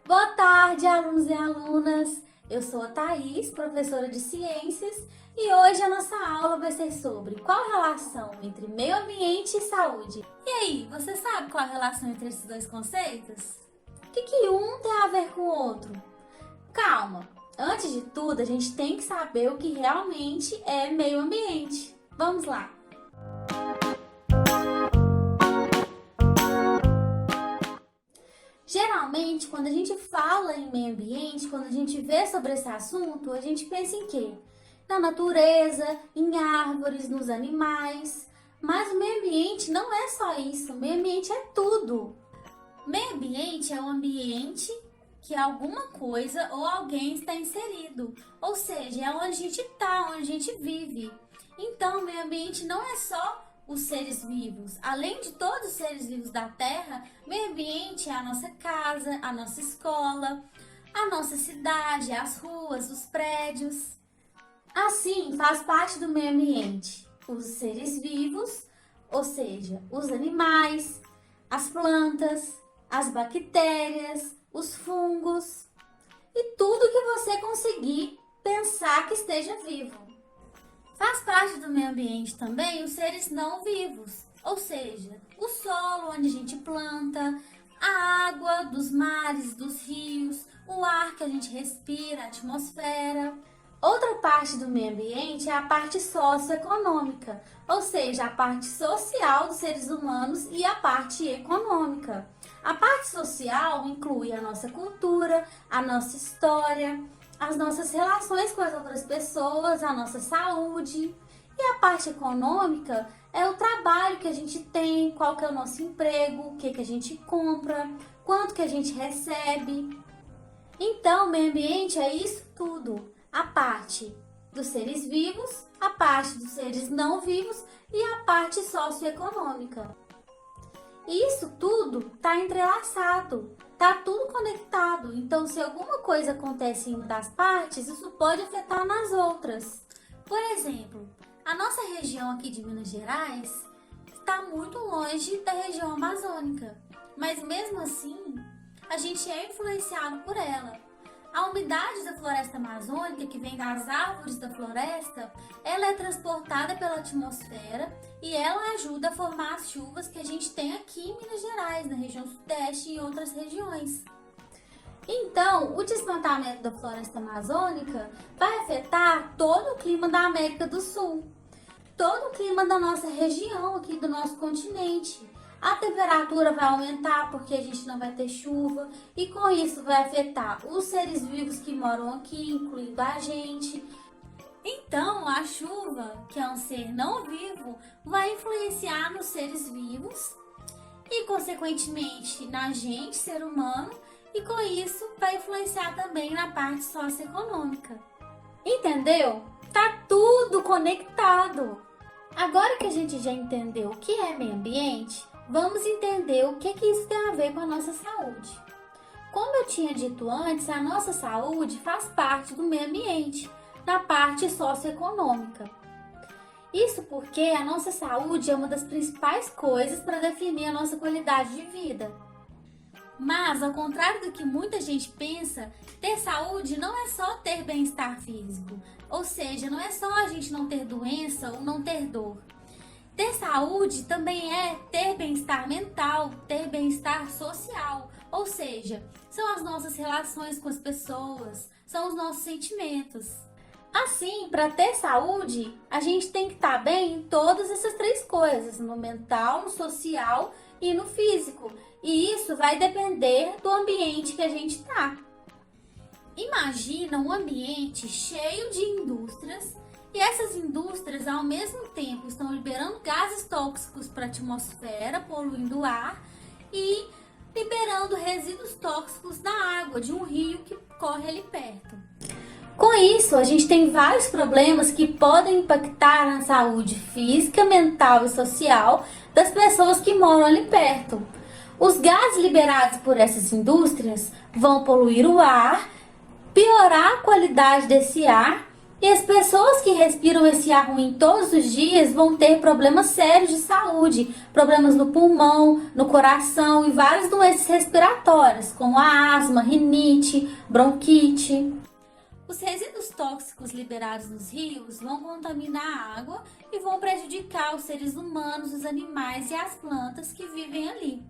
Boa tarde, alunos e alunas! Eu sou a Thaís, professora de Ciências, e hoje a nossa aula vai ser sobre qual a relação entre meio ambiente e saúde. E aí, você sabe qual a relação entre esses dois conceitos? O que um tem a ver com o outro? Calma! Antes de tudo, a gente tem que saber o que realmente é meio ambiente. Vamos lá! Geralmente, quando a gente fala em meio ambiente, quando a gente vê sobre esse assunto, a gente pensa em quê? Na natureza, em árvores, nos animais. Mas o meio ambiente não é só isso, o meio ambiente é tudo. Meio ambiente é um ambiente que alguma coisa ou alguém está inserido, ou seja, é onde a gente está, onde a gente vive. Então, o meio ambiente não é só os seres vivos. Além de todos os seres vivos da Terra, o meio ambiente é a nossa casa, a nossa escola, a nossa cidade, as ruas, os prédios. Assim, faz parte do meio ambiente os seres vivos, ou seja, os animais, as plantas, as bactérias, os fungos e tudo que você conseguir pensar que esteja vivo. Faz parte do meio ambiente também os seres não vivos, ou seja, o solo onde a gente planta, a água dos mares, dos rios, o ar que a gente respira, a atmosfera. Outra parte do meio ambiente é a parte socioeconômica, ou seja, a parte social dos seres humanos e a parte econômica. A parte social inclui a nossa cultura, a nossa história, as nossas relações com as outras pessoas, a nossa saúde. E a parte econômica é o trabalho que a gente tem, qual que é o nosso emprego, o que a gente compra, quanto que a gente recebe. Então, o meio ambiente é isso tudo. A parte dos seres vivos, a parte dos seres não vivos e a parte socioeconômica. E isso tudo está entrelaçado, está tudo conectado. Então, se alguma coisa acontece em uma das partes, isso pode afetar nas outras. Por exemplo, a nossa região aqui de Minas Gerais está muito longe da região amazônica, mas mesmo assim, a gente é influenciado por ela. A umidade da floresta amazônica, que vem das árvores da floresta, ela é transportada pela atmosfera e ela ajuda a formar as chuvas que a gente tem aqui em Minas Gerais, na região sudeste e em outras regiões. Então, o desmatamento da floresta amazônica vai afetar todo o clima da América do Sul, todo o clima da nossa região aqui do nosso continente. A temperatura vai aumentar porque a gente não vai ter chuva e com isso vai afetar os seres vivos que moram aqui, incluindo a gente. Então, a chuva, que é um ser não vivo, vai influenciar nos seres vivos e, consequentemente, na gente, ser humano, e com isso vai influenciar também na parte socioeconômica. Entendeu? Tá tudo conectado. Agora que a gente já entendeu o que é meio ambiente, vamos entender o que isso tem a ver com a nossa saúde. Como eu tinha dito antes, a nossa saúde faz parte do meio ambiente, na parte socioeconômica. Isso porque a nossa saúde é uma das principais coisas para definir a nossa qualidade de vida. Mas, ao contrário do que muita gente pensa, ter saúde não é só ter bem-estar físico, ou seja, não é só a gente não ter doença ou não ter dor. Ter saúde também é ter bem-estar mental, ter bem-estar social, ou seja, são as nossas relações com as pessoas, são os nossos sentimentos. Assim, para ter saúde, a gente tem que estar bem em todas essas três coisas, no mental, no social e no físico. E isso vai depender do ambiente que a gente está. Imagina um ambiente cheio de indústrias e essas indústrias, ao mesmo tempo, estão liberando gases tóxicos para a atmosfera, poluindo o ar e liberando resíduos tóxicos na água de um rio que corre ali perto. Com isso, a gente tem vários problemas que podem impactar na saúde física, mental e social das pessoas que moram ali perto. Os gases liberados por essas indústrias vão poluir o ar, piorar a qualidade desse ar, e as pessoas que respiram esse ar ruim todos os dias vão ter problemas sérios de saúde, problemas no pulmão, no coração e várias doenças respiratórias, como a asma, rinite, bronquite. Os resíduos tóxicos liberados nos rios vão contaminar a água e vão prejudicar os seres humanos, os animais e as plantas que vivem ali.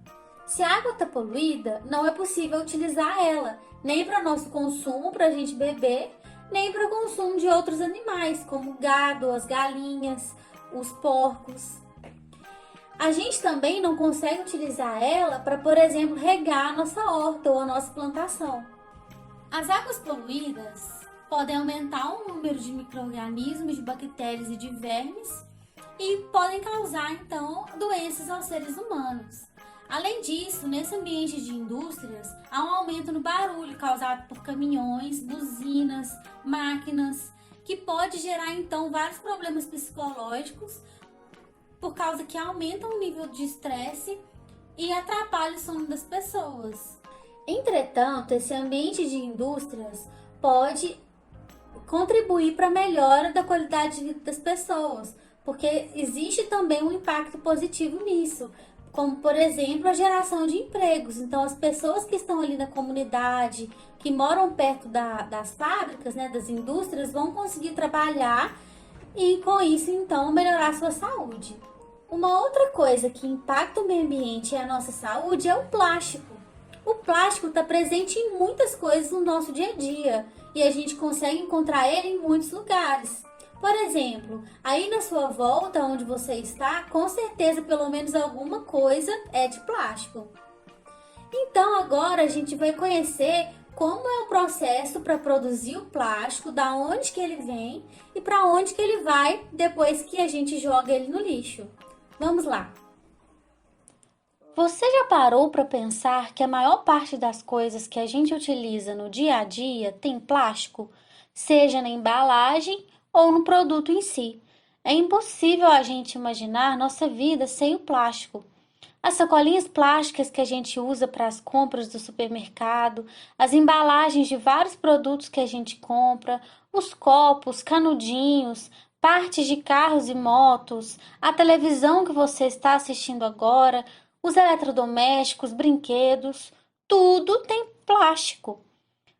Se a água está poluída, não é possível utilizar ela, nem para nosso consumo, para a gente beber, nem para o consumo de outros animais, como o gado, as galinhas, os porcos. A gente também não consegue utilizar ela para, por exemplo, regar a nossa horta ou a nossa plantação. As águas poluídas podem aumentar o número de micro-organismos, de bactérias e de vermes e podem causar, então, doenças aos seres humanos. Além disso, nesse ambiente de indústrias, há um aumento no barulho causado por caminhões, buzinas, máquinas, que pode gerar, então, vários problemas psicológicos, por causa que aumentam o nível de estresse e atrapalha o sono das pessoas. Entretanto, esse ambiente de indústrias pode contribuir para a melhora da qualidade de vida das pessoas, porque existe também um impacto positivo nisso, como, por exemplo, a geração de empregos. Então, as pessoas que estão ali na comunidade, que moram perto das fábricas, né, das indústrias, vão conseguir trabalhar e, com isso, então, melhorar a sua saúde. Uma outra coisa que impacta o meio ambiente e a nossa saúde é o plástico. O plástico está presente em muitas coisas no nosso dia a dia e a gente consegue encontrar ele em muitos lugares. Por exemplo, aí na sua volta, onde você está, com certeza pelo menos alguma coisa é de plástico. Então agora a gente vai conhecer como é o processo para produzir o plástico, da onde que ele vem e para onde que ele vai depois que a gente joga ele no lixo. Vamos lá! Você já parou para pensar que a maior parte das coisas que a gente utiliza no dia a dia tem plástico, seja na embalagem ou no produto em si? É impossível a gente imaginar nossa vida sem o plástico. As sacolinhas plásticas que a gente usa para as compras do supermercado, as embalagens de vários produtos que a gente compra, os copos, canudinhos, partes de carros e motos, a televisão que você está assistindo agora, os eletrodomésticos, brinquedos, tudo tem plástico.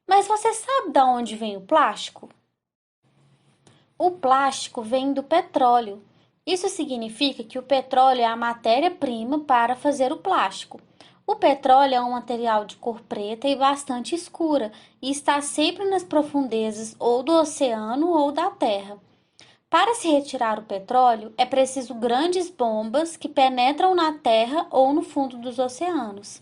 Mas você sabe de onde vem o plástico? O plástico vem do petróleo. Isso significa que o petróleo é a matéria-prima para fazer o plástico. O petróleo é um material de cor preta e bastante escura e está sempre nas profundezas ou do oceano ou da terra. Para se retirar o petróleo, é preciso grandes bombas que penetram na terra ou no fundo dos oceanos.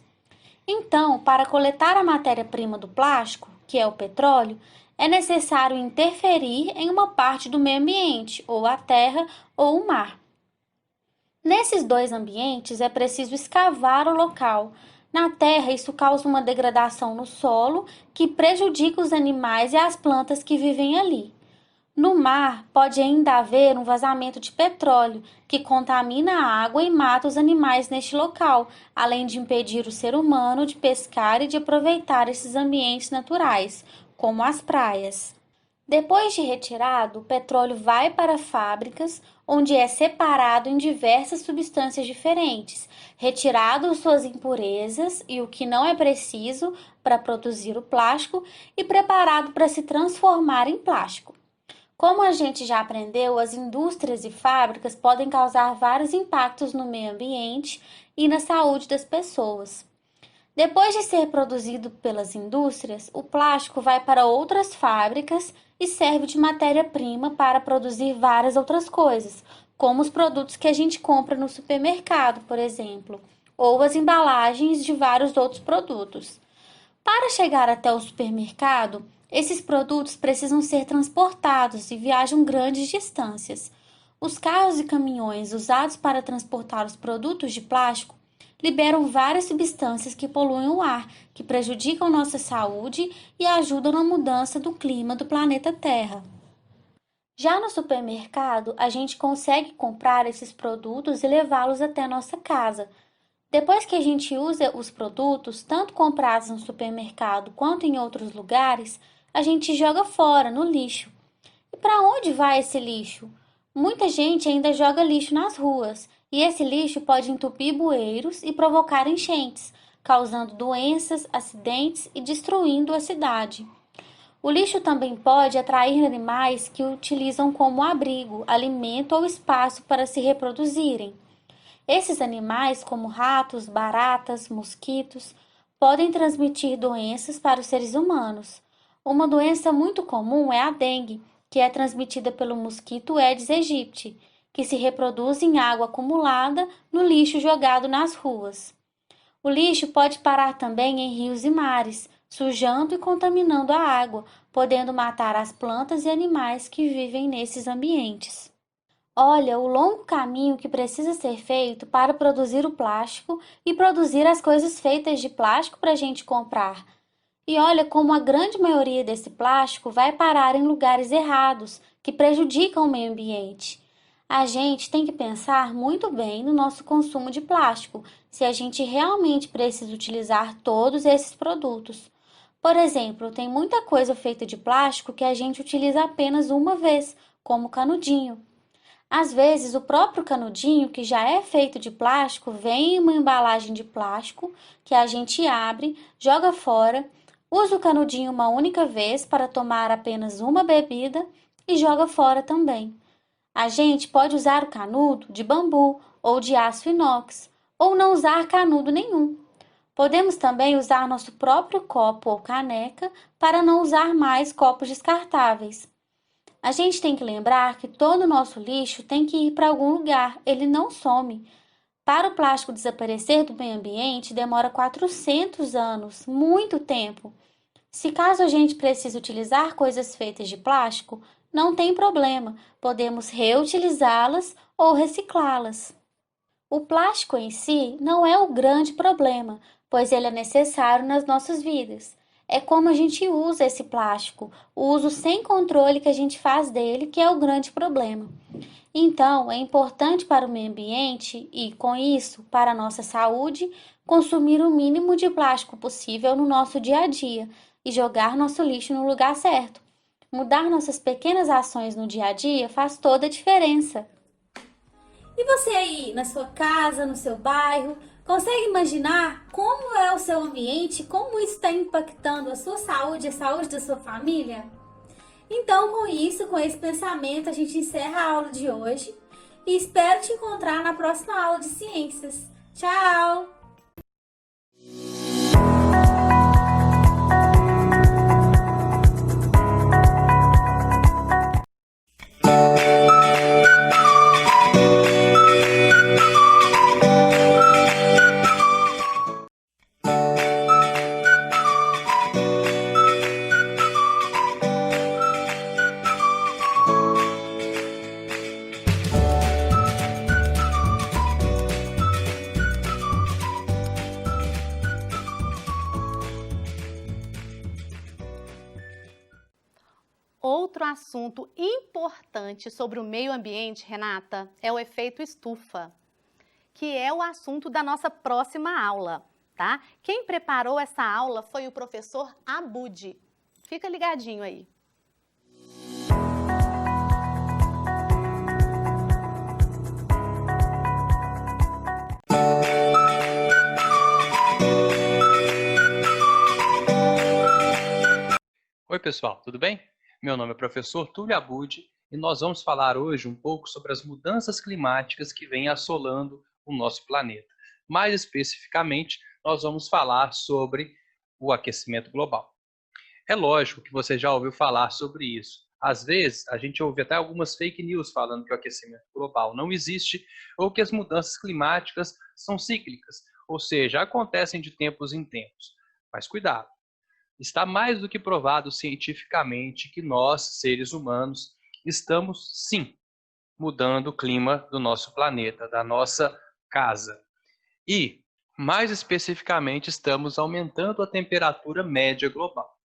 Então, para coletar a matéria-prima do plástico, que é o petróleo, é necessário interferir em uma parte do meio ambiente, ou a terra ou o mar. Nesses dois ambientes, é preciso escavar o local. Na terra, isso causa uma degradação no solo que prejudica os animais e as plantas que vivem ali. No mar, pode ainda haver um vazamento de petróleo, que contamina a água e mata os animais neste local, além de impedir o ser humano de pescar e de aproveitar esses ambientes naturais, como as praias. Depois de retirado, o petróleo vai para fábricas, onde é separado em diversas substâncias diferentes, retirado suas impurezas e o que não é preciso para produzir o plástico e preparado para se transformar em plástico. Como a gente já aprendeu, as indústrias e fábricas podem causar vários impactos no meio ambiente e na saúde das pessoas. Depois de ser produzido pelas indústrias, o plástico vai para outras fábricas e serve de matéria-prima para produzir várias outras coisas, como os produtos que a gente compra no supermercado, por exemplo, ou as embalagens de vários outros produtos. Para chegar até o supermercado, esses produtos precisam ser transportados e viajam grandes distâncias. Os carros e caminhões usados para transportar os produtos de plástico liberam várias substâncias que poluem o ar, que prejudicam nossa saúde e ajudam na mudança do clima do planeta Terra. Já no supermercado, a gente consegue comprar esses produtos e levá-los até nossa casa. Depois que a gente usa os produtos, tanto comprados no supermercado quanto em outros lugares, a gente joga fora, no lixo. E para onde vai esse lixo? Muita gente ainda joga lixo nas ruas, e esse lixo pode entupir bueiros e provocar enchentes, causando doenças, acidentes e destruindo a cidade. O lixo também pode atrair animais que o utilizam como abrigo, alimento ou espaço para se reproduzirem. Esses animais, como ratos, baratas, mosquitos, podem transmitir doenças para os seres humanos. Uma doença muito comum é a dengue, que é transmitida pelo mosquito Aedes aegypti, que se reproduz em água acumulada no lixo jogado nas ruas. O lixo pode parar também em rios e mares, sujando e contaminando a água, podendo matar as plantas e animais que vivem nesses ambientes. Olha o longo caminho que precisa ser feito para produzir o plástico e produzir as coisas feitas de plástico para a gente comprar. E olha como a grande maioria desse plástico vai parar em lugares errados, que prejudicam o meio ambiente. A gente tem que pensar muito bem no nosso consumo de plástico, se a gente realmente precisa utilizar todos esses produtos. Por exemplo, tem muita coisa feita de plástico que a gente utiliza apenas uma vez, como canudinho. Às vezes, o próprio canudinho, que já é feito de plástico, vem em uma embalagem de plástico que a gente abre, joga fora, usa o canudinho uma única vez para tomar apenas uma bebida e joga fora também. A gente pode usar o canudo de bambu ou de aço inox, ou não usar canudo nenhum. Podemos também usar nosso próprio copo ou caneca para não usar mais copos descartáveis. A gente tem que lembrar que todo o nosso lixo tem que ir para algum lugar, ele não some. Para o plástico desaparecer do meio ambiente, demora 400 anos, muito tempo. Se caso a gente precise utilizar coisas feitas de plástico, não tem problema, podemos reutilizá-las ou reciclá-las. O plástico em si não é o grande problema, pois ele é necessário nas nossas vidas. É como a gente usa esse plástico, o uso sem controle que a gente faz dele, que é o grande problema. Então, é importante para o meio ambiente e, com isso, para a nossa saúde, consumir o mínimo de plástico possível no nosso dia a dia e jogar nosso lixo no lugar certo. Mudar nossas pequenas ações no dia a dia faz toda a diferença. E você aí, na sua casa, no seu bairro, consegue imaginar como é o seu ambiente, como isso está impactando a sua saúde e a saúde da sua família? Então, com isso, com esse pensamento, a gente encerra a aula de hoje e espero te encontrar na próxima aula de ciências. Tchau! Outro assunto importante sobre o meio ambiente, Renata, é o efeito estufa, que é o assunto da nossa próxima aula, tá? Quem preparou essa aula foi o professor Abud. Fica ligadinho aí. Oi pessoal, tudo bem? Meu nome é professor Túlio Abud e nós vamos falar hoje um pouco sobre as mudanças climáticas que vêm assolando o nosso planeta. Mais especificamente, nós vamos falar sobre o aquecimento global. É lógico que você já ouviu falar sobre isso. Às vezes, a gente ouve até algumas fake news falando que o aquecimento global não existe ou que as mudanças climáticas são cíclicas, ou seja, acontecem de tempos em tempos. Mas cuidado! Está mais do que provado cientificamente que nós, seres humanos, estamos, sim, mudando o clima do nosso planeta, da nossa casa. E Mais especificamente, estamos aumentando a temperatura média global.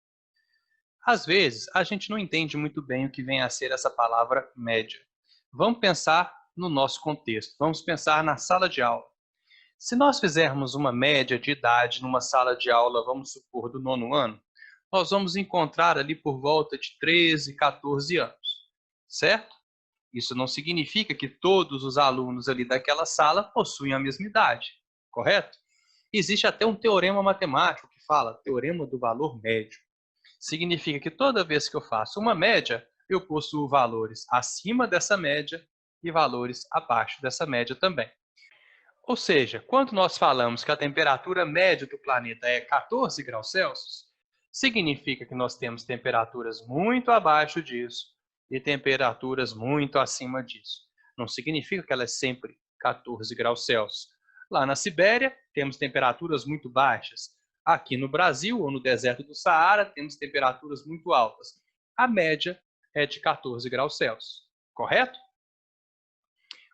Às vezes, a gente não entende muito bem o que vem a ser essa palavra média. Vamos pensar no nosso contexto, vamos pensar na sala de aula. Se nós fizermos uma média de idade numa sala de aula, vamos supor, do 9º ano, nós vamos encontrar ali por volta de 13, 14 anos, certo? Isso não significa que todos os alunos ali daquela sala possuem a mesma idade, correto? Existe até um teorema matemático que fala, teorema do valor médio. Significa que toda vez que eu faço uma média, eu possuo valores acima dessa média e valores abaixo dessa média também. Ou seja, quando nós falamos que a temperatura média do planeta é 14 graus Celsius, significa que nós temos temperaturas muito abaixo disso e temperaturas muito acima disso. Não significa que ela é sempre 14 graus Celsius. Lá na Sibéria, temos temperaturas muito baixas. Aqui no Brasil, ou no deserto do Saara, temos temperaturas muito altas. A média é de 14 graus Celsius, correto?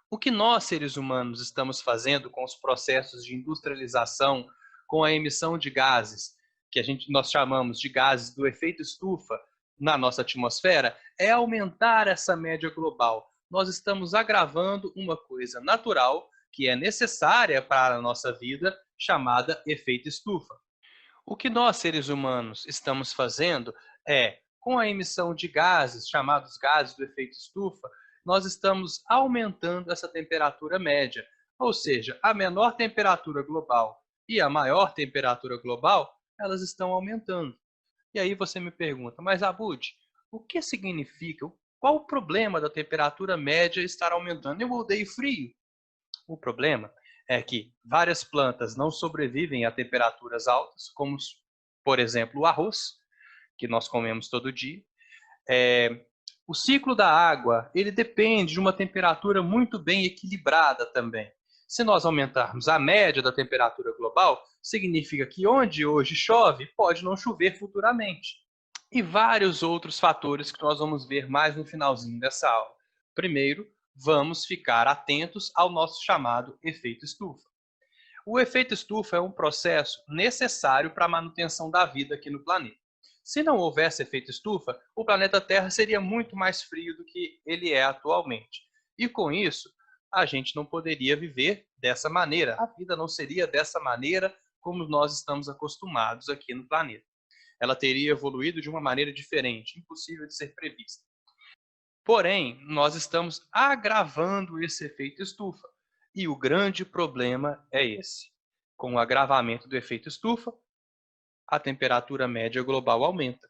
O que nós, seres humanos, estamos fazendo com os processos de industrialização, com a emissão de gases, que nós chamamos de gases do efeito estufa, na nossa atmosfera, é aumentar essa média global. Nós estamos agravando uma coisa natural, que é necessária para a nossa vida, chamada efeito estufa. O que nós, seres humanos, estamos fazendo é, com a emissão de gases, chamados gases do efeito estufa, nós estamos aumentando essa temperatura média. Ou seja, a menor temperatura global e a maior temperatura global, elas estão aumentando. E aí você me pergunta, mas Abud, o que significa, qual o problema da temperatura média estar aumentando? Eu odeio frio. O problema é que várias plantas não sobrevivem a temperaturas altas, como, por exemplo, o arroz, que nós comemos todo dia. O ciclo da água, ele depende de uma temperatura muito bem equilibrada também. Se nós aumentarmos a média da temperatura global, significa que onde hoje chove, pode não chover futuramente. E vários outros fatores que nós vamos ver mais no finalzinho dessa aula. Primeiro, vamos ficar atentos ao nosso chamado efeito estufa. O efeito estufa é um processo necessário para a manutenção da vida aqui no planeta. Se não houvesse efeito estufa, o planeta Terra seria muito mais frio do que ele é atualmente. E com isso, a gente não poderia viver dessa maneira. A vida não seria dessa maneira como nós estamos acostumados aqui no planeta. Ela teria evoluído de uma maneira diferente, impossível de ser prevista. Porém, nós estamos agravando esse efeito estufa. E o grande problema é esse. Com o agravamento do efeito estufa, a temperatura média global aumenta.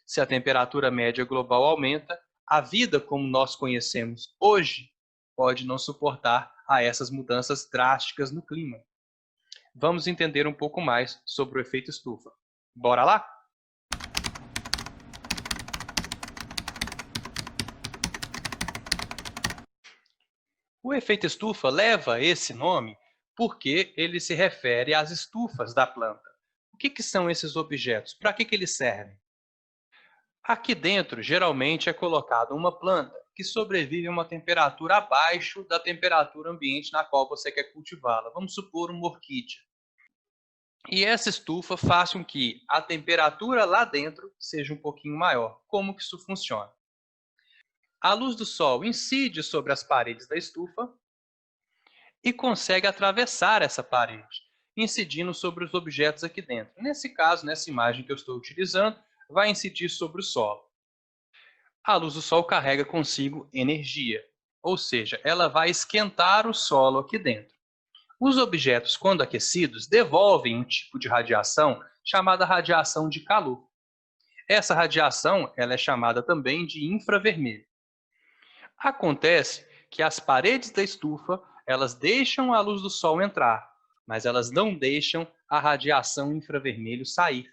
Se a temperatura média global aumenta, a vida como nós conhecemos hoje pode não suportar a essas mudanças drásticas no clima. Vamos entender um pouco mais sobre o efeito estufa. Bora lá? O efeito estufa leva esse nome porque ele se refere às estufas da planta. O que são esses objetos? Para que eles servem? Aqui dentro, geralmente, é colocada uma planta que sobrevive a uma temperatura abaixo da temperatura ambiente na qual você quer cultivá-la. Vamos supor uma orquídea. E essa estufa faz com que a temperatura lá dentro seja um pouquinho maior. Como que isso funciona? A luz do sol incide sobre as paredes da estufa e consegue atravessar essa parede, incidindo sobre os objetos aqui dentro. Nesse caso, nessa imagem que eu estou utilizando, vai incidir sobre o solo. A luz do sol carrega consigo energia, ou seja, ela vai esquentar o solo aqui dentro. Os objetos, quando aquecidos, devolvem um tipo de radiação chamada radiação de calor. Essa radiação ela é chamada também de infravermelho. Acontece que as paredes da estufa elas deixam a luz do sol entrar, mas elas não deixam a radiação infravermelho sair.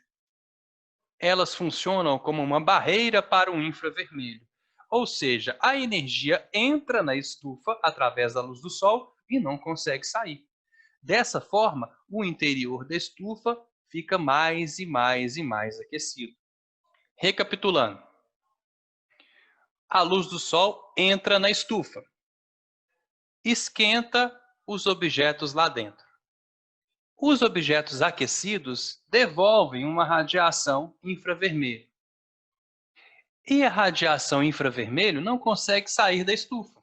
Elas funcionam como uma barreira para o infravermelho, ou seja, a energia entra na estufa através da luz do sol e não consegue sair. Dessa forma, o interior da estufa fica mais e mais e mais aquecido. Recapitulando, a luz do sol entra na estufa, esquenta os objetos lá dentro. Os objetos aquecidos devolvem uma radiação infravermelha. E a radiação infravermelho não consegue sair da estufa.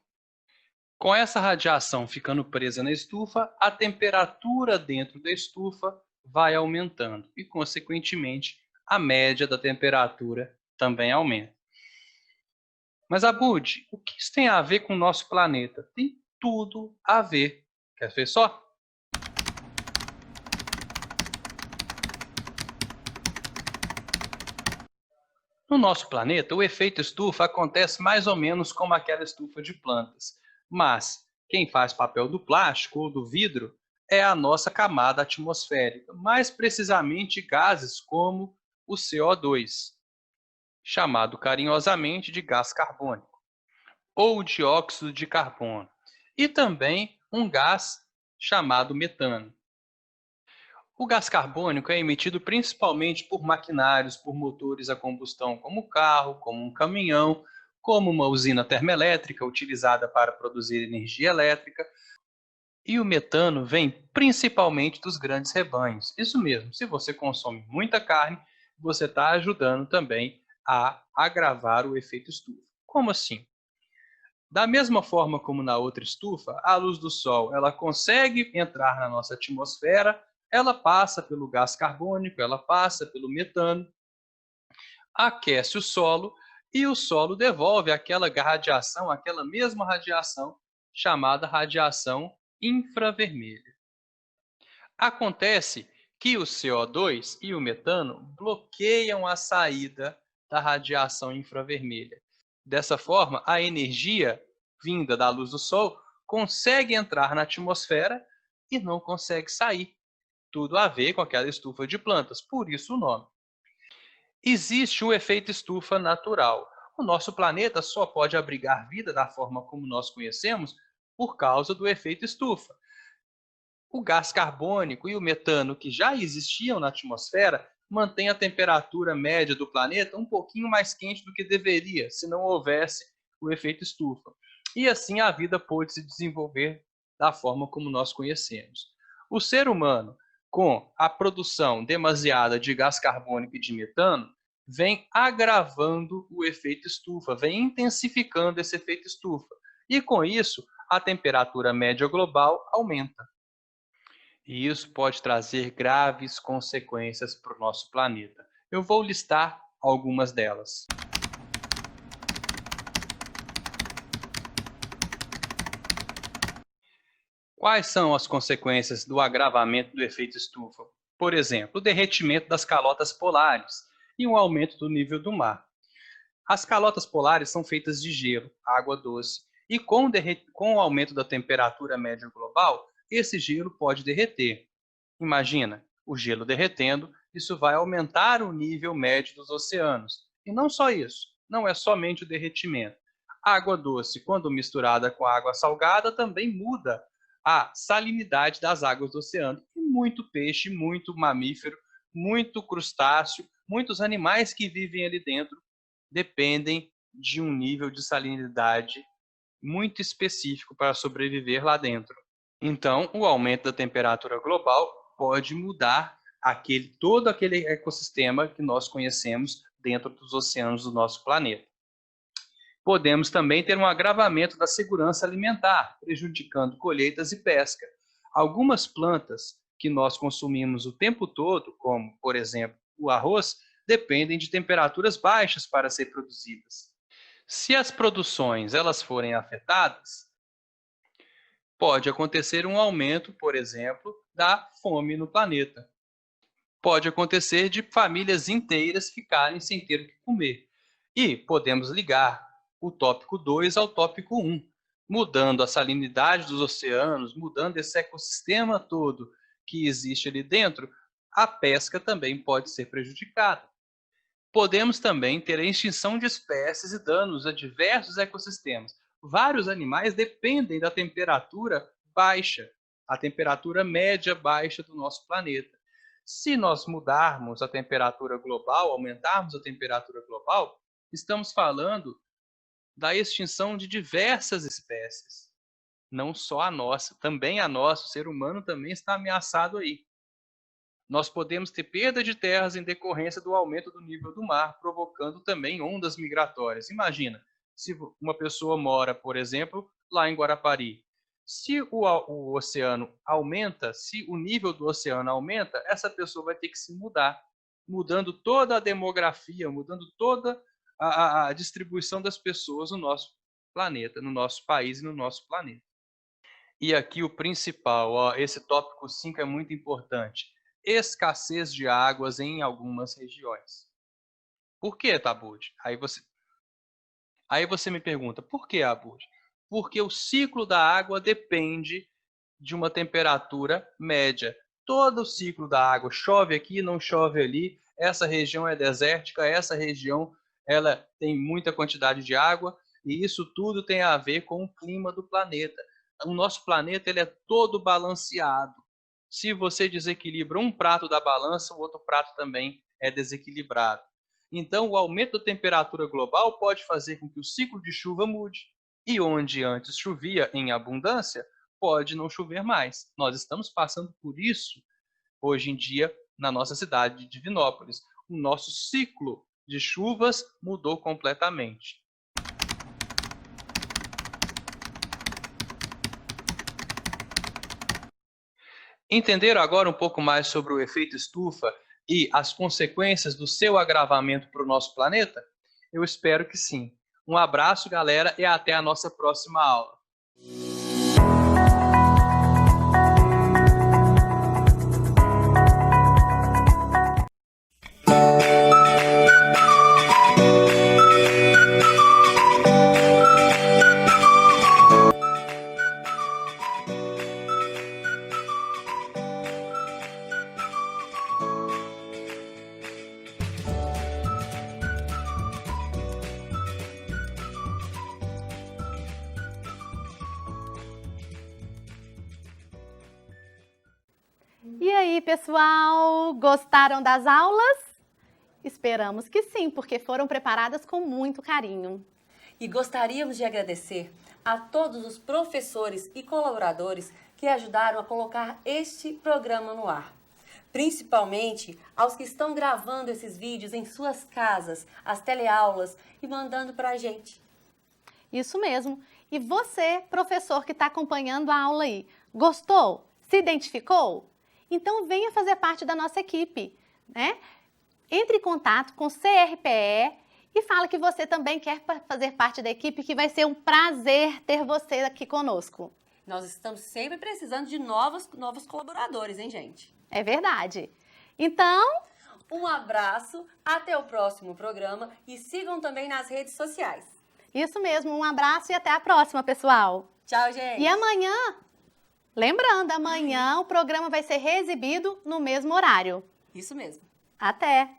Com essa radiação ficando presa na estufa, a temperatura dentro da estufa vai aumentando e, consequentemente, a média da temperatura também aumenta. Mas, Abud, o que isso tem a ver com o nosso planeta? Tem tudo a ver. Quer ver só? No nosso planeta, o efeito estufa acontece mais ou menos como aquela estufa de plantas. Mas quem faz papel do plástico ou do vidro é a nossa camada atmosférica, mais precisamente gases como o CO2, chamado carinhosamente de gás carbônico, ou dióxido de carbono, e também um gás chamado metano. O gás carbônico é emitido principalmente por maquinários, por motores a combustão como o carro, como um caminhão, como uma usina termoelétrica utilizada para produzir energia elétrica. E o metano vem principalmente dos grandes rebanhos. Isso mesmo, se você consome muita carne, você está ajudando também a agravar o efeito estufa. Como assim? Da mesma forma como na outra estufa, a luz do sol ela consegue entrar na nossa atmosfera, ela passa pelo gás carbônico, ela passa pelo metano, aquece o solo e o solo devolve aquela radiação, aquela mesma radiação chamada radiação infravermelha. Acontece que o CO2 e o metano bloqueiam a saída da radiação infravermelha. Dessa forma, a energia vinda da luz do sol consegue entrar na atmosfera e não consegue sair. Tudo a ver com aquela estufa de plantas, por isso o nome. Existe o efeito estufa natural. O nosso planeta só pode abrigar vida da forma como nós conhecemos por causa do efeito estufa. O gás carbônico e o metano, que já existiam na atmosfera, mantêm a temperatura média do planeta um pouquinho mais quente do que deveria, se não houvesse o efeito estufa. E assim a vida pôde se desenvolver da forma como nós conhecemos. O ser humano, com a produção demasiada de gás carbônico e de metano, vem agravando o efeito estufa, vem intensificando esse efeito estufa. E com isso, a temperatura média global aumenta. E isso pode trazer graves consequências para o nosso planeta. Eu vou listar algumas delas. Quais são as consequências do agravamento do efeito estufa? Por exemplo, o derretimento das calotas polares e um aumento do nível do mar. As calotas polares são feitas de gelo, água doce, e com o aumento da temperatura média global, esse gelo pode derreter. Imagina, o gelo derretendo, isso vai aumentar o nível médio dos oceanos. E não só isso, não é somente o derretimento. A água doce, quando misturada com a água salgada, também muda a salinidade das águas do oceano. E muito peixe, muito mamífero, muito crustáceo, muitos animais que vivem ali dentro dependem de um nível de salinidade muito específico para sobreviver lá dentro. Então, o aumento da temperatura global pode mudar todo aquele ecossistema que nós conhecemos dentro dos oceanos do nosso planeta. Podemos também ter um agravamento da segurança alimentar, prejudicando colheitas e pesca. Algumas plantas que nós consumimos o tempo todo, como, por exemplo, o arroz, dependem de temperaturas baixas para ser produzidas. Se as produções elas forem afetadas, pode acontecer um aumento, por exemplo, da fome no planeta. Pode acontecer de famílias inteiras ficarem sem ter o que comer. E podemos ligar o tópico 2 ao tópico 1, mudando a salinidade dos oceanos, mudando esse ecossistema todo que existe ali dentro, a pesca também pode ser prejudicada. Podemos também ter a extinção de espécies e danos a diversos ecossistemas. Vários animais dependem da temperatura baixa, a temperatura média baixa do nosso planeta. Se nós mudarmos a temperatura global, aumentarmos a temperatura global, estamos falando da extinção de diversas espécies. Não só a nossa, também a nossa, o ser humano também está ameaçado aí. Nós podemos ter perda de terras em decorrência do aumento do nível do mar, provocando também ondas migratórias. Imagina, se uma pessoa mora, por exemplo, lá em Guarapari. Se o oceano aumenta, se o nível do oceano aumenta, essa pessoa vai ter que se mudar, mudando toda a demografia, mudando toda a distribuição das pessoas no nosso planeta, no nosso país e no nosso planeta. E aqui o principal, esse tópico 5 é muito importante. Escassez de águas em algumas regiões. Por que, Abud? Aí você me pergunta, por que, Abud? Porque o ciclo da água depende de uma temperatura média. Todo o ciclo da água, chove aqui, não chove ali, essa região é desértica, essa região ela tem muita quantidade de água, e isso tudo tem a ver com o clima do planeta. O nosso planeta ele é todo balanceado. Se você desequilibra um prato da balança, o outro prato também é desequilibrado. Então, o aumento da temperatura global pode fazer com que o ciclo de chuva mude. E onde antes chovia em abundância, pode não chover mais. Nós estamos passando por isso hoje em dia na nossa cidade de Divinópolis. O nosso ciclo de chuvas mudou completamente. Entenderam agora um pouco mais sobre o efeito estufa e as consequências do seu agravamento para o nosso planeta? Eu espero que sim. Um abraço, galera, e até a nossa próxima aula. E aí, pessoal, gostaram das aulas? Esperamos que sim, porque foram preparadas com muito carinho. E gostaríamos de agradecer a todos os professores e colaboradores que ajudaram a colocar este programa no ar. Principalmente aos que estão gravando esses vídeos em suas casas, as teleaulas e mandando para a gente. Isso mesmo. E você, professor que está acompanhando a aula aí, gostou? Se identificou? Então venha fazer parte da nossa equipe, né? Entre em contato com o CRPE e fala que você também quer fazer parte da equipe, que vai ser um prazer ter você aqui conosco. Nós estamos sempre precisando de novos colaboradores, hein, gente? É verdade. Então, um abraço, até o próximo programa e sigam também nas redes sociais. Isso mesmo, um abraço e até a próxima, pessoal. Tchau, gente. E amanhã, lembrando, amanhã o programa vai ser reexibido no mesmo horário. Isso mesmo. Até!